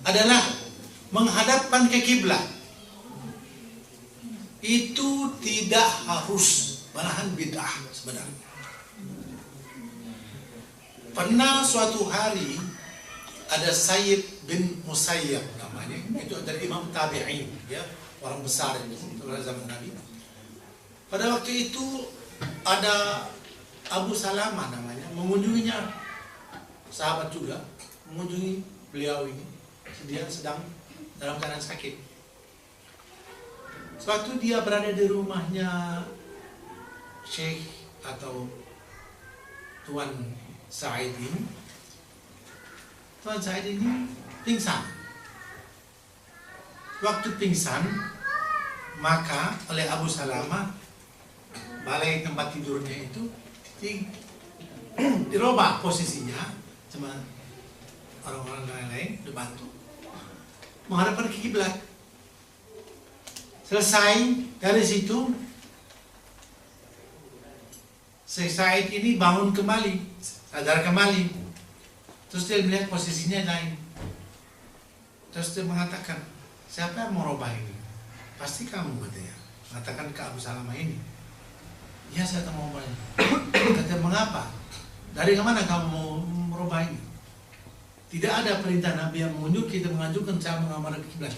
[SPEAKER 4] adalah menghadapkan ke kiblat. Itu tidak harus, malahan bid'ah sebenarnya. Pernah suatu hari ada Sayyid bin Musayyab namanya, itu dari Imam Tabi'in, ya, orang besar itu pada zaman Nabi. Pada waktu itu ada Abu Salamah namanya, mengunjunginya, sahabat juga, mengunjungi beliau ini. Dia sedang dalam keadaan sakit. Sewaktu dia berada di rumahnya Syekh atau Tuan Said ini, Tuan Said ini pingsan. Waktu pingsan, maka oleh Abu Salamah, balai tempat tidurnya itu dirubah posisinya, sama orang-orang lain dibantu menghadapkan ke kiblat. Selesai dari situ, Syekh Said ini bangun kembali, sadar kembali. Terus dia melihat posisinya lain. Terus dia mengatakan, siapa yang mau rubah ini? Pasti kamu, katanya. Mengatakan ke Abu Salamah ini. Ya, saya tak mau berubah. Kata, mengapa? Dari mana kamu mau merubah ini? Tidak ada perintah Nabi yang menunjuk kita mengajukan cara mengamalkan kiblat.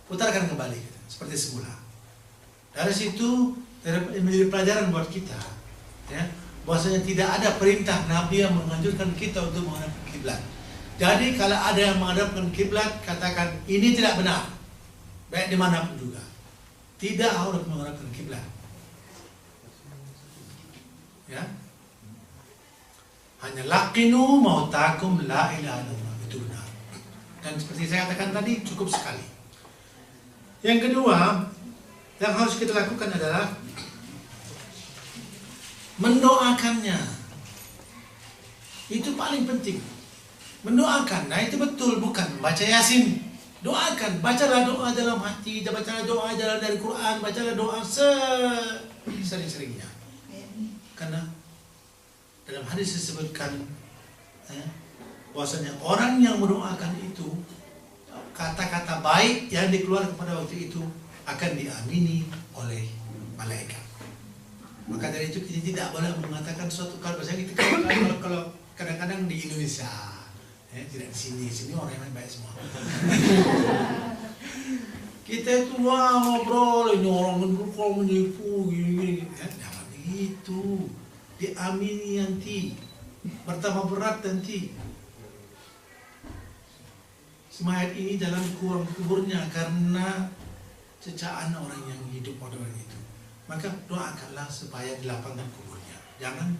[SPEAKER 4] Putarkan kembali seperti semula. Dari situ menjadi pelajaran buat kita, ya, bahwasanya tidak ada perintah Nabi yang menganjurkan kita untuk menghadap kiblat. Jadi kalau ada yang menghadapkan kiblat, katakan ini tidak benar, baik dimanapun juga. Tidak harus menghadapkan kiblat. Ya, hanya laqinu mautakum la ilaha illallah, itu benar. Dan seperti saya katakan tadi, cukup sekali. Yang kedua yang harus kita lakukan adalah mendoakannya. Itu paling penting. Mendoakan, nah itu betul, bukan baca Yasin. Doakan, bacalah doa dalam hati, bacalah doa dalam dari Quran, bacalah doa sering-seringnya. Karena dalam hadis disebutkan bahwasanya orang yang mendoakan itu, kata-kata baik yang dikeluarkan pada waktu itu akan diamini oleh malaikat. Maka dari itu kita tidak boleh mengatakan suatu kalau kadang-kadang di Indonesia, tidak di sini orang yang baik semua. Kita itu wah ngobrol, ini orang mendukung, menipu, gini-gini. Jangan begitu, diamini nanti, bertambah berat nanti. Semayat ini dalam kuburnya karena cecaan orang yang hidup pada waktu itu. Maka doakanlah supaya dilapangkan kuburnya. Jangan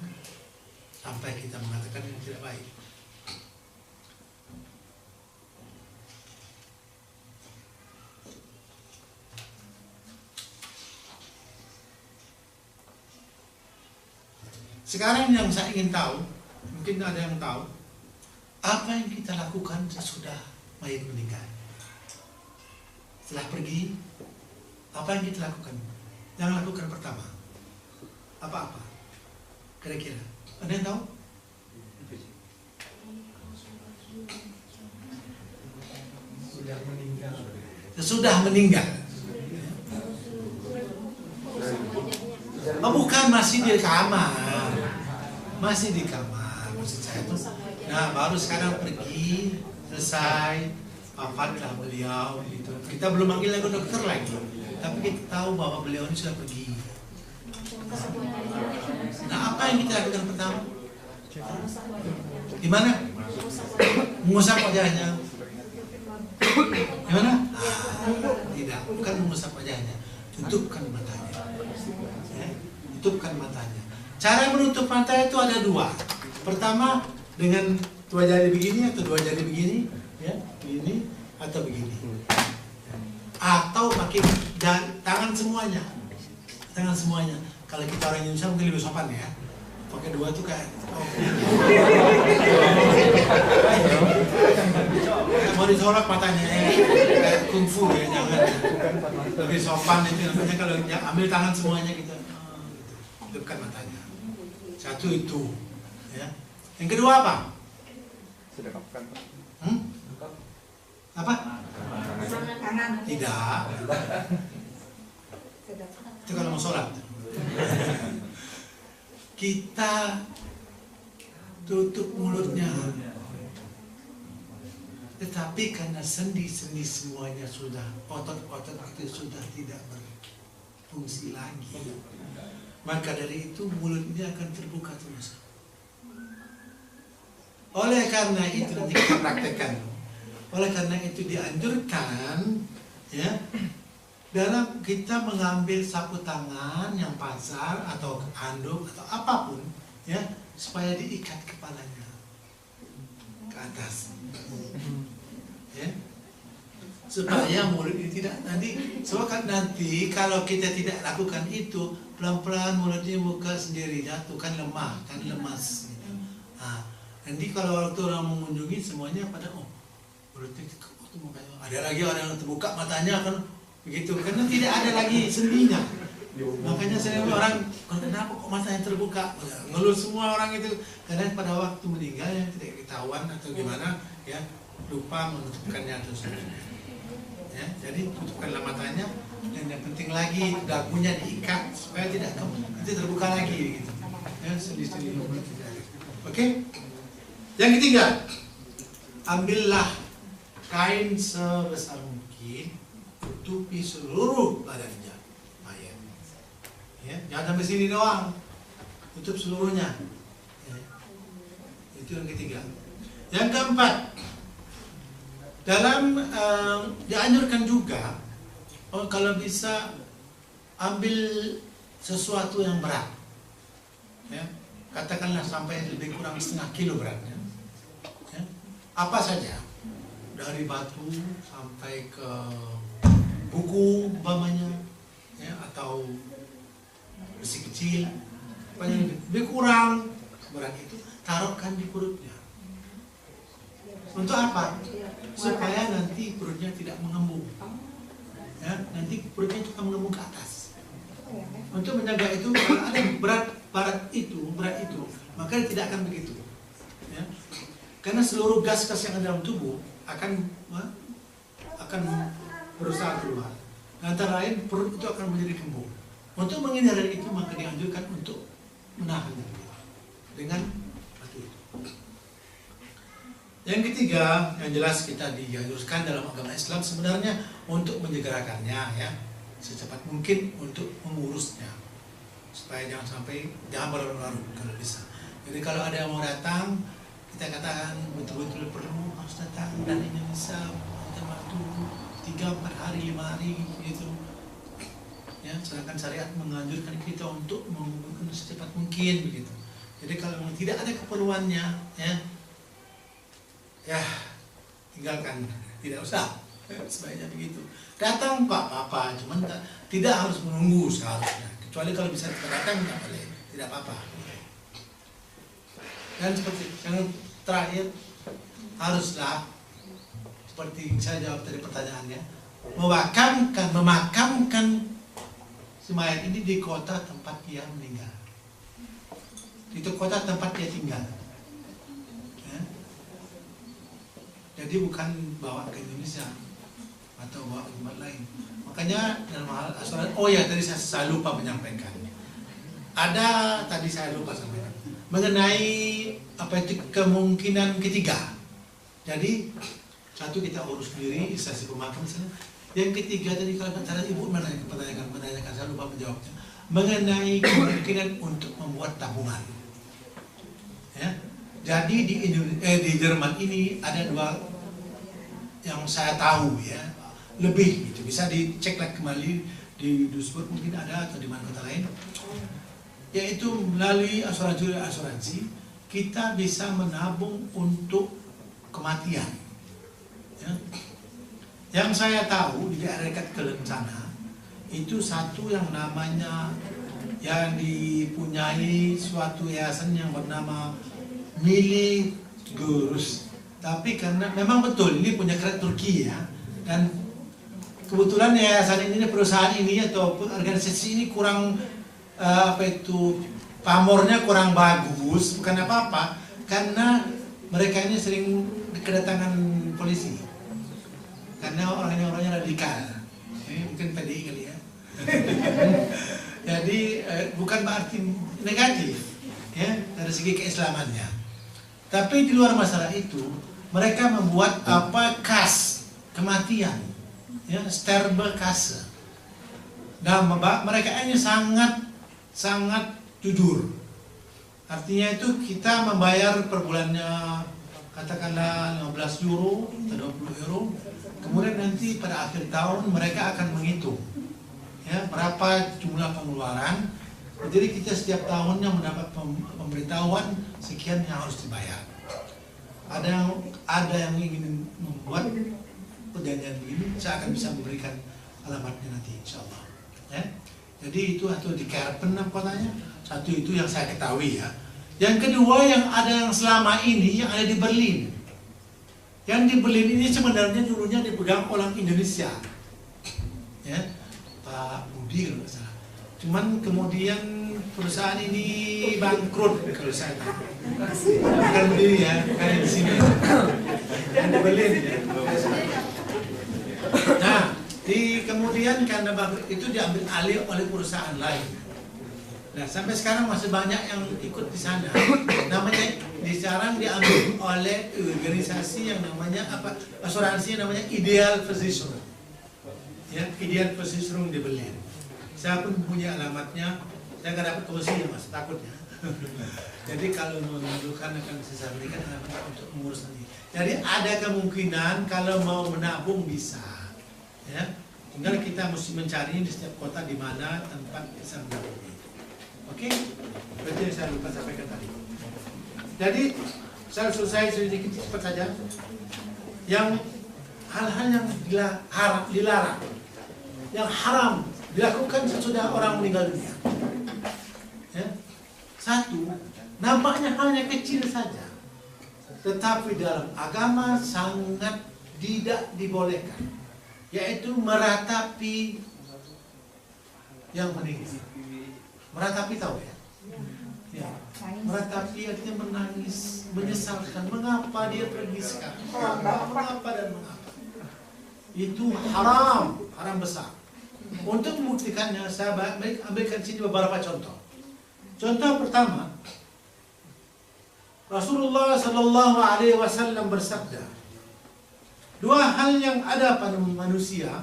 [SPEAKER 4] sampai kita mengatakan yang tidak baik. Sekarang yang saya ingin tahu, mungkin ada yang tahu, apa yang kita lakukan sesudah mayat meninggal. Setelah pergi, apa yang kita lakukan? Yang lakukan pertama, apa-apa? Kira-kira, ada yang tahu?
[SPEAKER 3] Sudah meninggal.
[SPEAKER 4] Sesudah meninggal. Oh, bukan, masih di kamar. Masih di kamar, maksud saya itu. Nah, baru sekarang pergi, selesai, wafatlah beliau gitu. Kita belum manggil lagi dokter lagi, tapi kita tahu bahwa beliau ini sudah pergi. Nah, apa yang kita lakukan pertama? Gimana? Mengusap wajahnya. Gimana? Tidak, bukan mengusap wajahnya. Tutupkan matanya. Ya, tutupkan matanya. Cara menutup mata itu ada dua. Pertama dengan dua jari begini atau dua jari begini, ya, begini atau begini. Atau pakai tangan semuanya. Tangan semuanya. Kalau kita orang Indonesia mungkin lebih sopan ya. Pakai dua tuh kayak mau ditolak matanya kayak kungfu ya, jangan. Lebih sopan itu namanya kalau ambil tangan semuanya kita tutupkan matanya. Satu itu, ya. Yang kedua apa? Apa? Tidak. Itu kalau mau sholat. Kita tutup mulutnya, tetapi karena sendi-sendi semuanya sudah, otot-otot itu sudah tidak berfungsi lagi, maka dari itu mulutnya akan terbuka terus. Oleh karena itu nanti kita praktekkan. Oleh karena itu dianjurkan, ya, dalam kita mengambil sapu tangan yang pasar atau handuk atau apapun, ya, supaya diikat kepalanya ke atas, ya, supaya mulut ini tidak nanti kalau kita tidak lakukan itu pelan-pelan mulutnya buka sendiri, jatuh kan lemah, kan lemas. Gitu. Nah, nanti kalau waktu orang mengunjungi semuanya pada mulutnya ada lagi orang yang terbuka matanya kan. Begitu, karena tidak ada lagi sendinya. Makanya saya orang, kenapa kok matanya terbuka? Ngeluh semua orang itu. Karena pada waktu meninggal yang tidak ketahuan atau gimana, ya, lupa menutupkannya atau sebagainya. Ya, jadi tutupkanlah matanya. Dan yang penting lagi dagunya diikat supaya tidak terbuka lagi. Gitu. Ya, sendi-sendi. Oke? Yang ketiga, ambillah kain sebesar mungkin, tutupi seluruh badannya mayat. Ya, jangan sampai sini doang, tutup seluruhnya. Ya. Itu yang ketiga. Yang keempat, dalam dianjurkan juga, kalau bisa ambil sesuatu yang berat. Ya, katakanlah sampai lebih kurang setengah kilo beratnya. Ya, apa saja, dari batu sampai ke buku umpamanya, ya, atau besi kecil, lebih kurang berat itu taruhkan di perutnya. Untuk apa? Supaya nanti perutnya tidak mengembung. Ya, nanti perutnya itu akan mengembung ke atas. Untuk menjaga itu, kalau ada berat itu, maka tidak akan begitu. Ya. Karena seluruh gas-gas yang ada dalam tubuh akan berusaha keluar. Antara lain perut itu akan menjadi kembung. Untuk menghindari itu maka dianjurkan untuk menahan dengan batu itu. Yang ketiga, yang jelas kita dianjurkan dalam agama Islam sebenarnya untuk menyegerakannya, ya, secepat mungkin untuk mengurusnya supaya jangan berlarut-larut kalau bisa. Jadi kalau ada yang mau datang, kita katakan betul-betul perlu harus datang dan ini bisa kita waktu 3-4 hari, 5 hari gitu. Ya, sedangkan syariat menganjurkan kita untuk mengumpulkan secepat mungkin begitu. Jadi kalau memang tidak ada keperluannya, ya tinggalkan, tidak usah. Sebaiknya begitu. Datang Pak, apa, cuman tidak harus menunggu seharusnya. Kecuali kalau bisa datang tidak boleh, tidak apa-apa. Dan seperti yang terakhir, haruslah seperti saya jawab tadi pertanyaannya, memakamkan si mayat ini di kota tempat dia meninggal, itu kota tempat dia tinggal, ya. Jadi bukan bawa ke Indonesia atau bawa ke tempat lain. Makanya dalam hal asuran, tadi saya lupa menyampaikan, tadi saya lupa sampaikan mengenai apa itu kemungkinan ketiga. Jadi satu, kita urus sendiri instansi pemakam misalnya. Yang ketiga tadi kalau cara ibu menanyakan, saya lupa menjawabnya, mengenai kemungkinan untuk membuat tabungan, ya. Jadi di Jerman ini ada dua yang saya tahu ya, lebih gitu. Bisa dicek lagi kembali di Duisburg mungkin ada atau di mana kota lain. Yaitu melalui asuransi kita bisa menabung untuk kematian. Ya. Yang saya tahu di daerah dekat Kelen sana itu satu yang namanya yang dipunyai suatu yayasan yang bernama Mili Gurus. Tapi karena memang betul ini punya kredit Turki ya, dan kebetulan yayasan ini, perusahaan ini atau organisasi ini kurang pamornya kurang bagus, bukan apa-apa, karena mereka ini sering kedatangan polisi karena orangnya radikal. Mungkin PDI kali ya. Jadi bukan berarti negatif ya dari segi keislamannya. Tapi di luar masalah itu, mereka membuat kas kematian, ya, Sterberkasse. Dan mereka ini sangat jujur. Artinya itu kita membayar per bulannya katakanlah 15 euro atau 20 euro. Kemudian nanti pada akhir tahun mereka akan menghitung ya berapa jumlah pengeluaran. Jadi kita setiap tahunnya mendapat pemberitahuan sekian yang harus dibayar. Ada yang ingin membuat perjanjian begini, saya akan bisa memberikan alamatnya nanti insya Allah. Ya. Jadi itu atau di Kerpen kotanya, satu itu yang saya ketahui ya. Yang kedua yang ada yang selama ini yang ada di Berlin. Yang di Berlin ini sebenarnya dulunya dipegang orang Indonesia, ya Pak Budi kalau nggak salah. Cuman kemudian perusahaan ini bangkrut kalau saya tahu. Bukan berdiri ya, bukan di sini. Yang di Berlin ya. Nah, kemudian karena bangkrut itu diambil alih oleh perusahaan lain. Nah, sampai sekarang masih banyak yang ikut di sana. Namanya sekarang diambil oleh organisasi yang namanya apa? Asuransi yang namanya Ideal Versicherung. Ya, Ideal Versicherung di Berlin. Saya pun punya alamatnya. Saya nggak dapat komisi ya mas, takutnya. Jadi kalau menunjukkan akan saya berikan alamat untuk mengurus ini. Jadi ada kemungkinan kalau mau menabung bisa. Ya, tinggal kita mesti mencari di setiap kota di mana tempat bisa menabung. Oke, berarti yang saya lupa sampaikan tadi. Jadi saya selesai sedikit cepat saja. Yang hal-hal yang dilarang, yang haram dilakukan sesudah orang meninggal dunia. Ya. Satu, nampaknya halnya kecil saja, tetapi dalam agama sangat tidak dibolehkan, yaitu meratapi yang meninggal. Meratapi tahu ya? Ya. Meratapi artinya menangis, menyesalkan mengapa dia pergi sekarang, mengapa dan mengapa. Itu haram besar. Untuk membuktikannya, saya ambilkan sini beberapa contoh. Contoh pertama, Rasulullah Sallallahu Alaihi Wasallam bersabda, dua hal yang ada pada manusia,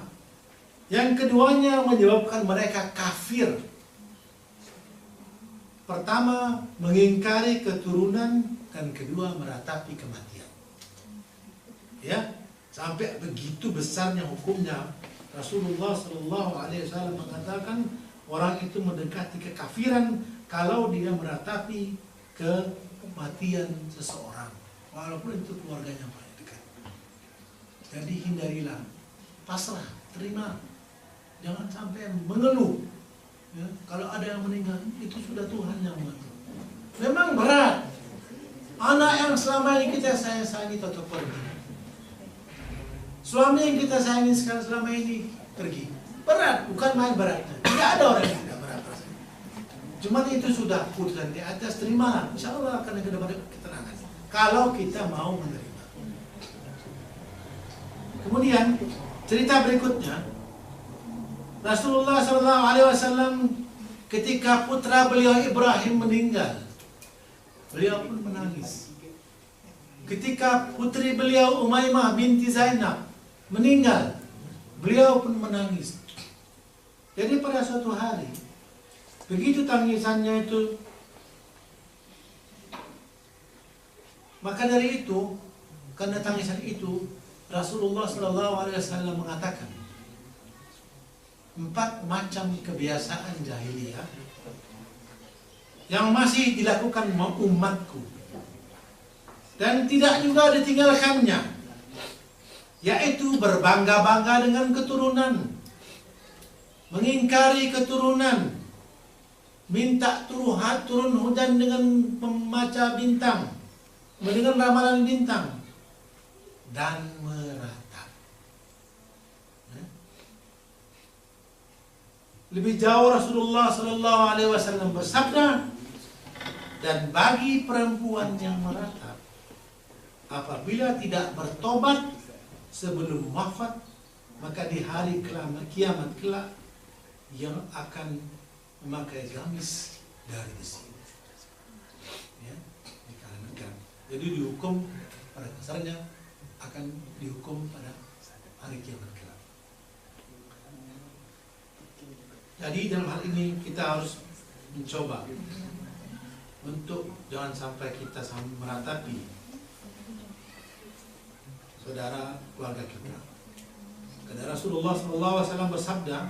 [SPEAKER 4] yang keduanya menyebabkan mereka kafir. Pertama, mengingkari keturunan, dan kedua, meratapi kematian. Ya, sampai begitu besarnya hukumnya. Rasulullah Sallallahu Alaihi Wasallam mengatakan orang itu mendekati kekafiran kalau dia meratapi kematian seseorang, walaupun itu keluarganya paling dekat. Jadi hindarilah, pasrah, terima, jangan sampai mengeluh. Ya, kalau ada yang meninggal, itu sudah Tuhan yang mengatur. Memang berat. Anak yang selama ini kita sayangi tetap pergi. Suami yang kita sayangi sekarang selama ini pergi. Berat, bukan main beratnya. Tidak ada orang yang tidak berat rasanya. Cuma itu sudah putusan di atas, terimalah. Insya Allah akan ada ketenangan. Kalau kita mau menerima. Kemudian cerita berikutnya. Rasulullah SAW ketika putra beliau Ibrahim meninggal, beliau pun menangis. Ketika putri beliau Umaymah binti Zainab meninggal, beliau pun menangis. Jadi pada suatu hari, begitu tangisannya itu Maka dari itu, karena tangisan itu, Rasulullah SAW mengatakan 4 macam kebiasaan jahiliyah yang masih dilakukan umatku dan tidak juga ditinggalkannya, yaitu berbangga-bangga dengan keturunan, mengingkari keturunan, minta turun hujan dengan membaca bintang, mendengar ramalan bintang, dan meratap. Lebih jauh Rasulullah SAW bersabda, dan bagi perempuan yang meratap, apabila tidak bertobat sebelum wafat, maka di hari kiamat kelak yang akan memakai gamis dari besi. Ya, dikarenakan. Jadi dihukum pada dasarnya akan dihukum pada hari kiamat kelak. Jadi dalam hal ini kita harus mencoba untuk jangan sampai kita meratapi saudara keluarga kita. Karena Rasulullah SAW bersabda,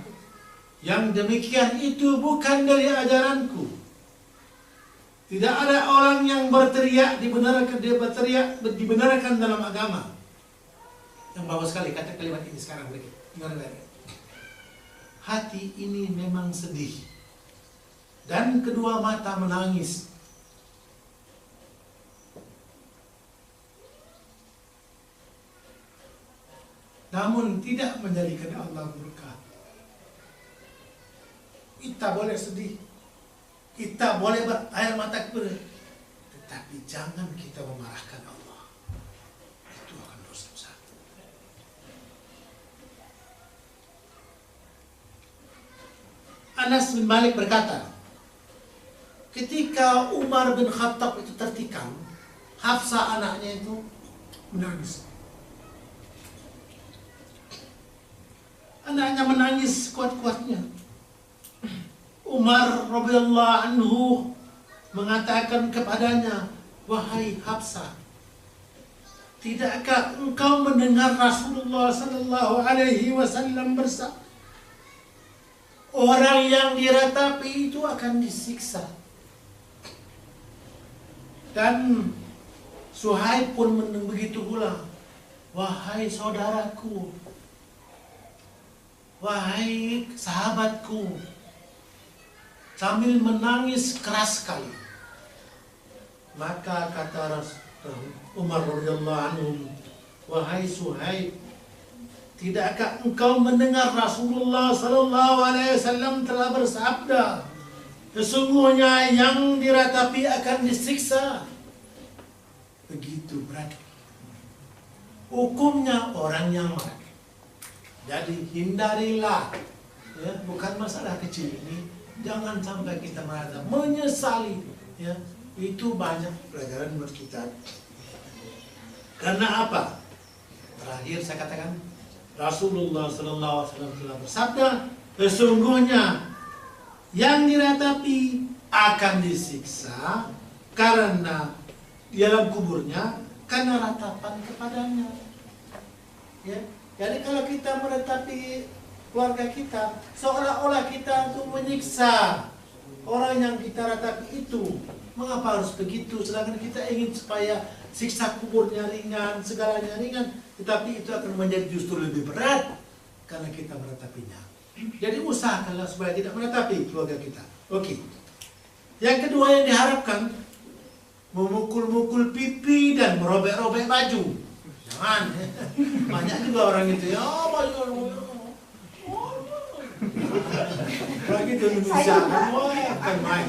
[SPEAKER 4] yang demikian itu bukan dari ajaranku. Tidak ada orang yang berteriak dibenarkan dalam agama. Yang bagus sekali kata kalimat ini sekarang lagi. Hati ini memang sedih dan kedua mata menangis. Namun tidak menjadikan Allah murka. Kita boleh sedih, kita boleh berair mata kepada, tetapi jangan kita memarahkan Allah. Itu akan dosa besar. Anas bin Malik berkata, ketika Umar bin Khattab itu tertikam, Hafsah anaknya itu menangis. Anaknya menangis kuat-kuatnya. Umar radhiyallahu anhu mengatakan kepadanya, wahai Hafsah, tidakkah engkau mendengar Rasulullah sallallahu alaihi wasallam bersabda, orang yang diratapi itu akan disiksa. Dan Suhaib pun begitu pula, wahai saudaraku, wahai sahabatku, sambil menangis keras sekali. Maka kata Umar radhiyallahu anhu, wahai Suhaib, tidakkah engkau mendengar Rasulullah sallallahu alaihi wasallam telah bersabda, sesungguhnya yang diratapi akan disiksa. Begitu berat hukumnya orang yang marah. Jadi hindarilah, ya, bukan masalah kecil ini, jangan sampai kita merasa menyesali, ya. Itu banyak pelajaran buat kita. Karena apa? Terakhir saya katakan, Rasulullah SAW telah bersabda, sesungguhnya yang diratapi akan disiksa karena di dalam kuburnya karena ratapan kepadanya. Ya. Jadi kalau kita meratapi keluarga kita, seolah-olah kita untuk menyiksa orang yang kita ratapi itu. Mengapa harus begitu? Sedangkan kita ingin supaya siksa kuburnya ringan, segalanya ringan, tetapi itu akan menjadi justru lebih berat karena kita meratapinya. Jadi usahakanlah supaya tidak meratapi keluarga kita. Oke. Yang kedua yang diharapkan, memukul-mukul pipi dan merobek-robek baju. Jangan. Banyak juga orang itu, ya baju orang itu Indonesia, akan main.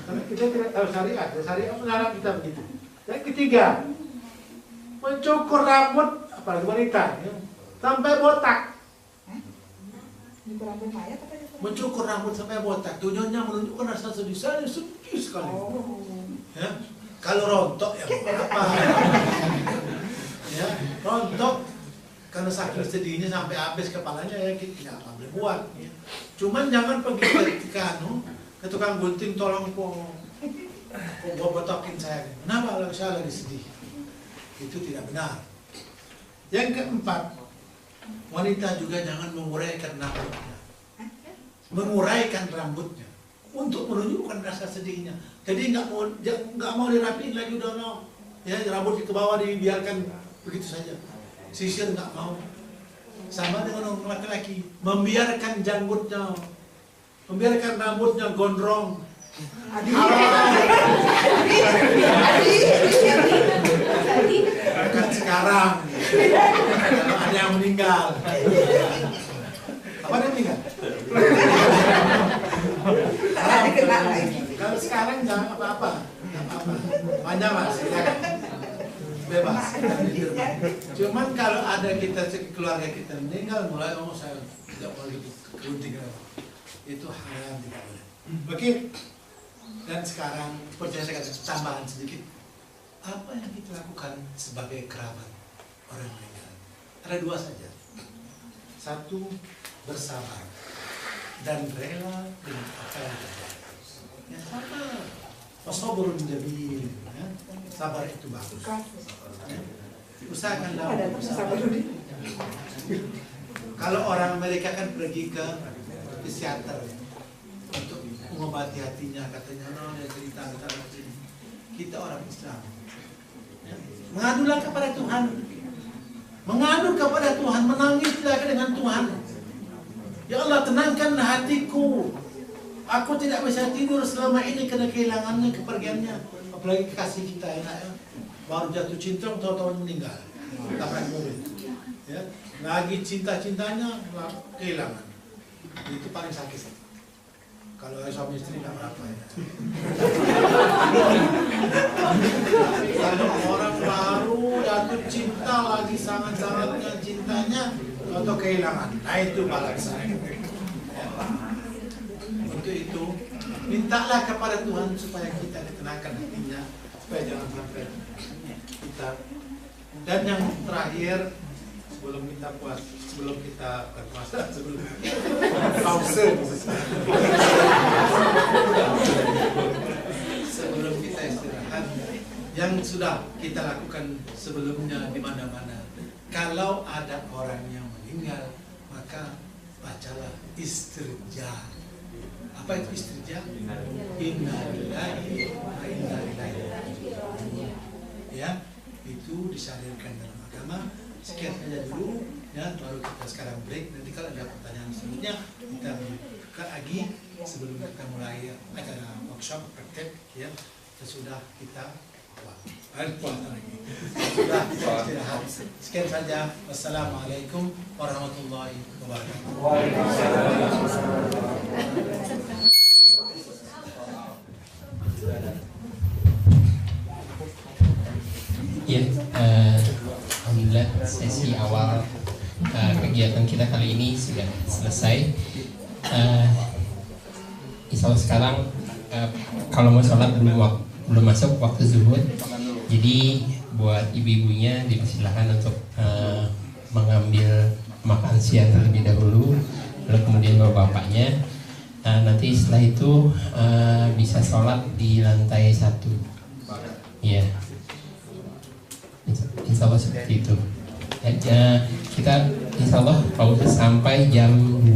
[SPEAKER 4] Karena kita tidak tahu syariat, syariat melarang kita begitu. Yang ketiga, mencukur rambut, apalagi wanita, ya, sampai botak. Mencukur rambut sampai botak, tujuannya menunjukkan rasa sedih. Saya sedih sekali. Ya, kalau rontok ya apa? Ya, rontok karena saking sedihnya sampai habis kepalanya, ya kita nggak boleh buat. Ya. Cuman jangan pergi ke tukang gunting, tolong gua botokin saya. Kenapa? Saya lagi sedih. Itu tidak benar. Yang keempat, wanita juga jangan menguraikan rambutnya. Menguraikan rambutnya untuk menunjukkan rasa sedihnya. Jadi nggak mau dirapiin lagi, udah no. Ya, rambut ke bawah dibiarkan begitu saja. Sisir nggak mau. Sama dengan orang laki-laki, membiarkan janggutnya, membiarkan rambutnya gondrong. Bukan sekarang. Kalau ada yang meninggal. Apa dia meninggal? Kalau sekarang jangan apa-apa. Banyak mas, bebas. Cuman kalau ada kita keluarga kita meninggal, mulai saya tidak boleh kerunting, itu haram, tidak boleh. Oke. Dan sekarang seperti saya katakan, tambahan sedikit, apa yang kita lakukan sebagai kerabat orang meninggal? Ada dua saja. Satu, bersabar dan rela dengan apa yang terjadi. Ya, sabar. Wasabrun jamil. Ya. Sabar itu bagus. Ya. Usahakanlah bersabar. Kalau orang Amerika kan pergi ke psikiater untuk mengobati hatinya, katanya, no, dia cerita kita orang Islam. Ya. Mengadulah kepada Tuhan. Mengadu kepada Tuhan, menangislah dengan Tuhan. Ya Allah, tenangkanlah hatiku. Aku tidak bisa tidur selama ini karena kehilangannya, kepergiannya. Apalagi kekasih kita, enak ya. Baru jatuh cinta, tahu-tahu meninggal. Tabrak mobil. Ya. Lagi cinta-cintanya, kehilangan. Itu paling sakit. Kalau suami istri nggak berapa ya. Kalau orang baru jatuh cinta lagi sangat-sangatnya cintanya atau kehilangan, nah itu balas. Untuk itu mintalah kepada Tuhan supaya kita ditenangkan hatinya, supaya jangan sampai kita. Dan yang terakhir, sebelum kita puas, sebelum kita berpuasa, sebelum pause, sebelum kita istirahat, yang sudah kita lakukan sebelumnya di mana-mana. Kalau ada orang yang meninggal, maka bacalah istirja. Apa itu istirja? Inna lillahi wa inna ilaihi raji'un. Ya, itu disyariatkan dalam agama. Sekian saja dulu, ya, baru kita sekarang break. Nanti kalau ada pertanyaan selanjutnya kita buka lagi sebelum kita mulai acara workshop praktek, ya. Sesudah kita puasa lagi. Sudah kita istirahat. Sekian saja. Wassalamualaikum warahmatullahi wabarakatuh.
[SPEAKER 2] Ya, alhamdulillah sesi awal kegiatan kita kali ini sudah selesai. Insya Allah sekarang kalau mau sholat belum masuk waktu zuhur, jadi buat ibu-ibunya dipersilahkan untuk mengambil makan siang terlebih dahulu, lalu kemudian bapak-bapaknya nanti setelah itu bisa sholat di lantai 1. Ya, insya Allah seperti itu. Kita insya Allah pause sampai jam 2.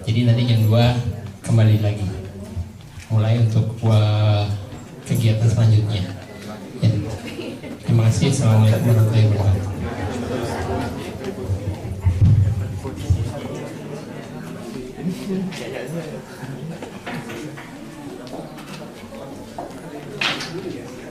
[SPEAKER 2] Jadi nanti jam 2 kembali lagi mulai untuk kegiatan selanjutnya. Ya. Terima kasih. Assalamualaikum warahmatullahi wabarakatuh.
[SPEAKER 3] Iya.